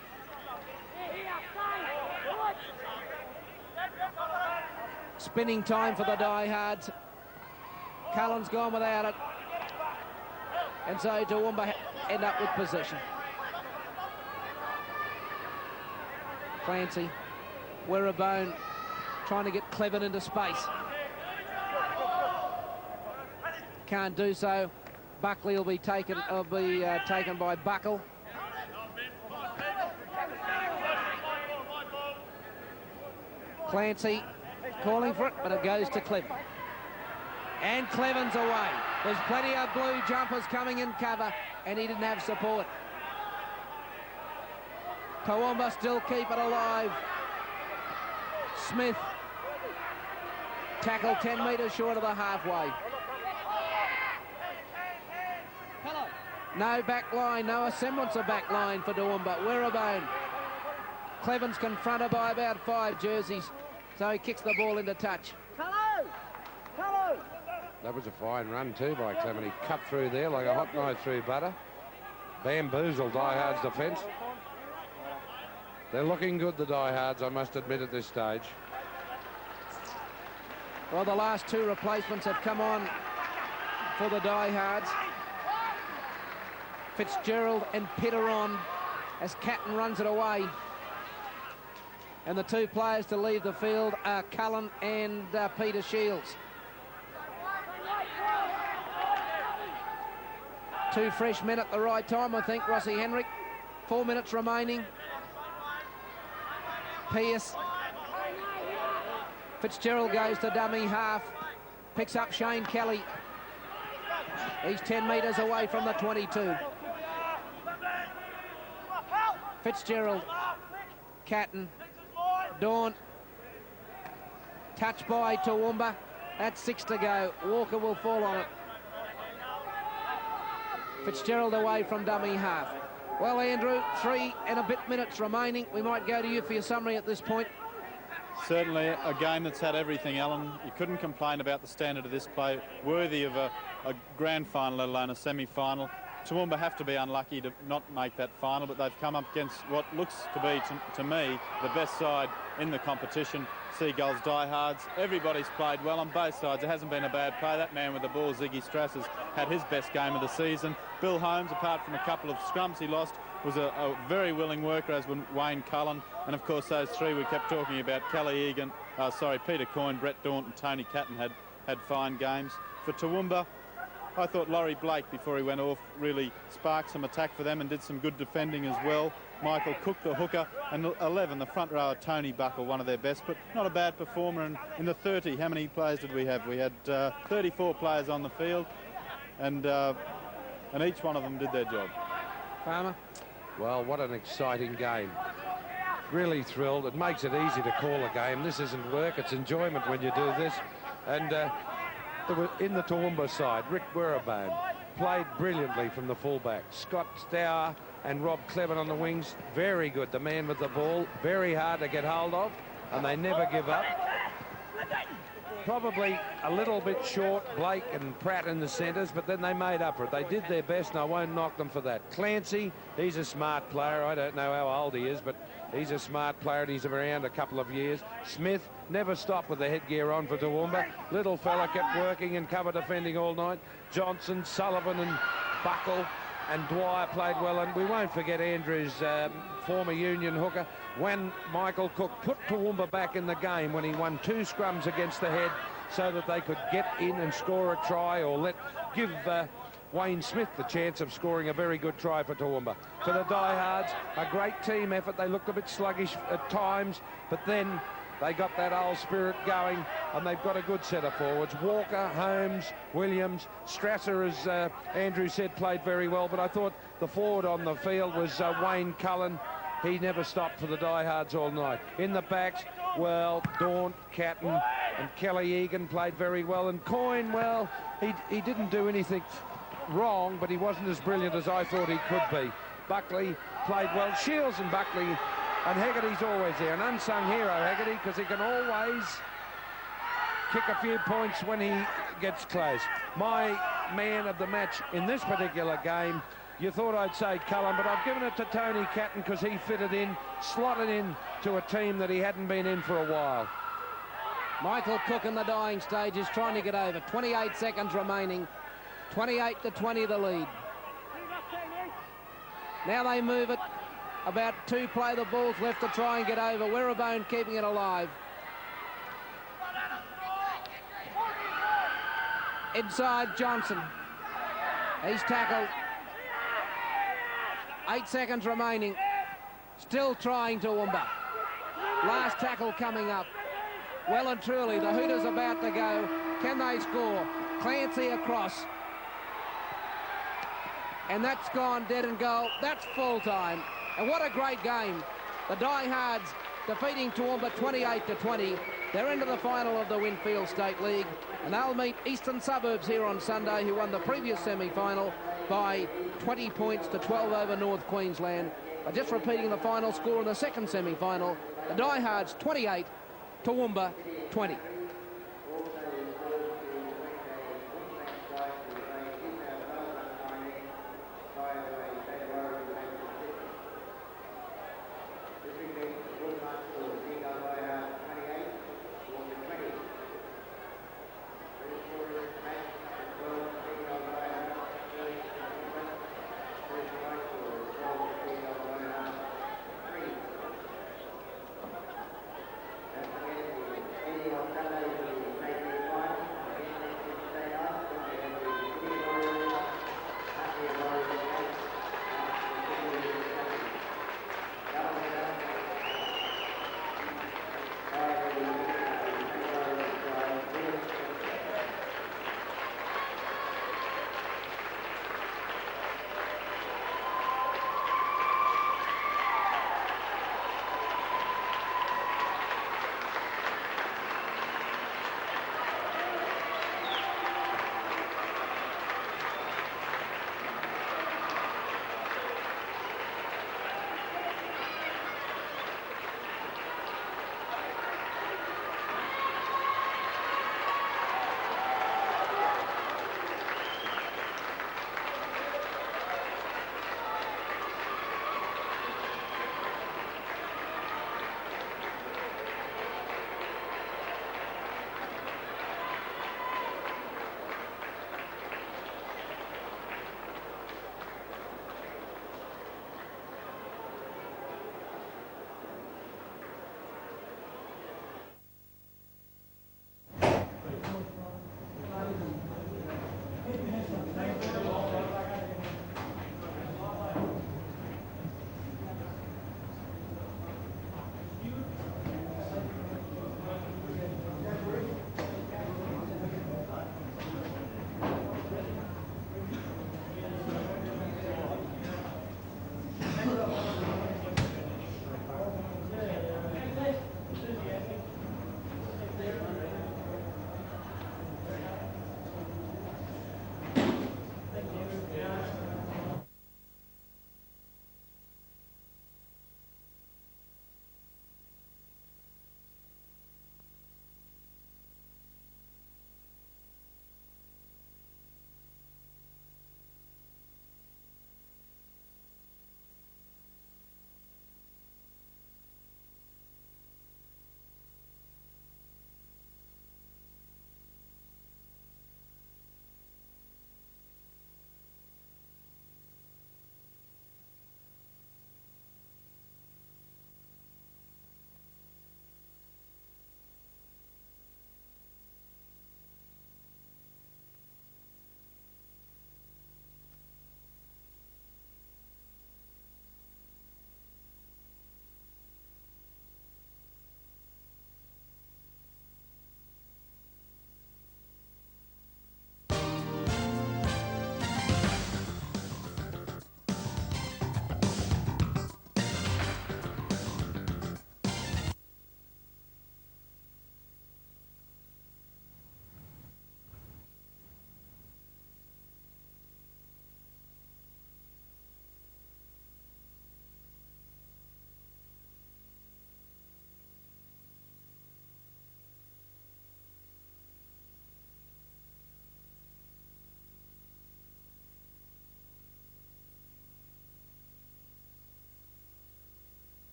Spinning time for the diehards. Cullen's gone without it. And so Toowoomba end up with possession. Clancy, Werribone trying to get Cleven into space. Can't do so. Buckley will be taken by Buckle. Clancy calling for it, but it goes to Cleven. And Cleven's away. There's plenty of blue jumpers coming in cover, and he didn't have support. Toowoomba still keep it alive. Smith tackle 10 metres short of the halfway. No back line, no semblance of back line for Toowoomba. Werribone. Cleven's confronted by about 5 jerseys, so he kicks the ball into touch. That was a fine run too by Clement. He cut through there like a hot knife through butter. Bamboozled Diehards' defence. They're looking good, the Diehards, I must admit at this stage. Well, the last 2 replacements have come on for the Diehards. Fitzgerald and Pitteron as Catton runs it away. And the 2 players to leave the field are Cullen and Peter Shields. 2 fresh men at the right time, I think, Rossi Henrik. 4 minutes remaining. Pearce. Fitzgerald goes to dummy half. Picks up Shane Kelly. He's 10 metres away from the 22. Fitzgerald. Catton. Dawn. Touched by Toowoomba. That's 6 to go. Walker will fall on it. Fitzgerald away from dummy half. Well, Andrew, 3 and a bit minutes remaining. We might go to you for your summary at this point. Certainly a game that's had everything, Alan. You couldn't complain about the standard of this play. Worthy of a grand final, let alone a semi-final. Toowoomba have to be unlucky to not make that final, but they've come up against what looks to be, to me, the best side in the competition. Seagulls, Diehards, everybody's played well on both sides. It hasn't been a bad play. That man with the ball, Ziggy Strasser's had his best game of the season. Bill Holmes, apart from a couple of scrums he lost, was a very willing worker, as was Wayne Cullen. And of course those 3 we kept talking about, Kelly Egan, Peter Coyne, Brett Daunt and Tony Catton had fine games. For Toowoomba, I thought Laurie Blake, before he went off, really sparked some attack for them and did some good defending as well. Michael Cook, the hooker, and 11, the front rower, Tony Buckle, one of their best, but not a bad performer. And in the 30, how many players did we have? We had 34 players on the field, and each one of them did their job. Farmer? Well, what an exciting game. Really thrilled. It makes it easy to call a game. This isn't work, it's enjoyment when you do this. And in the Toowoomba side, Rick Werribone played brilliantly from the fullback. Scott Stour and Rob Cleven on the wings, very good. The man with the ball, very hard to get hold of, and they never give up. Probably a little bit short, Blake and Pratt in the centres, but then they made up for it. They did their best, and I won't knock them for that. Clancy, he's a smart player. I don't know how old he is, but he's a smart player, and he's around a couple of years. Smith never stopped with the headgear on for Toowoomba. Little fella kept working and cover defending all night. Johnson, Sullivan and Buckle and Dwyer played well, and we won't forget Andrew's former Union hooker, when Michael Cook put Toowoomba back in the game when he won 2 scrums against the head so that they could get in and score a try, or give Wayne Smith the chance of scoring a very good try for Toowoomba. For the Diehards, a great team effort. They looked a bit sluggish at times, but then they got that old spirit going, and they've got a good set of forwards. Walker, Holmes, Williams, Strasser, as Andrew said, played very well, but I thought the forward on the field was Wayne Cullen. He never stopped for the Diehards all night. In the backs, well, Daunt, Catton and Kelly Egan played very well, and Coyne, well, he didn't do anything wrong, but he wasn't as brilliant as I thought he could be. Buckley played well. Shields and Buckley And Hegarty's always there, an unsung hero, Hegarty, because he can always kick a few points when he gets close. My man of the match in this particular game, you thought I'd say Cullen, but I've given it to Tony Catton because he fitted in, slotted in to a team that he hadn't been in for a while. Michael Cook in the dying stage is trying to get over. 28 seconds remaining. 28-20 the lead. Now they move it. About 2 play the balls left to try and get over. Werribone keeping it alive. Inside Johnson. He's tackled. 8 seconds remaining. Still trying Toowoomba. Last tackle coming up. Well and truly, the Hooters about to go. Can they score? Clancy across. And that's gone dead and goal. That's full time. And what a great game. The Diehards defeating Toowoomba 28-20. They're into the final of the Winfield State League. And they'll meet Eastern Suburbs here on Sunday, who won the previous semi-final by 20 points to 12 over North Queensland. But just repeating the final score in the second semi-final, the Diehards 28, Toowoomba 20.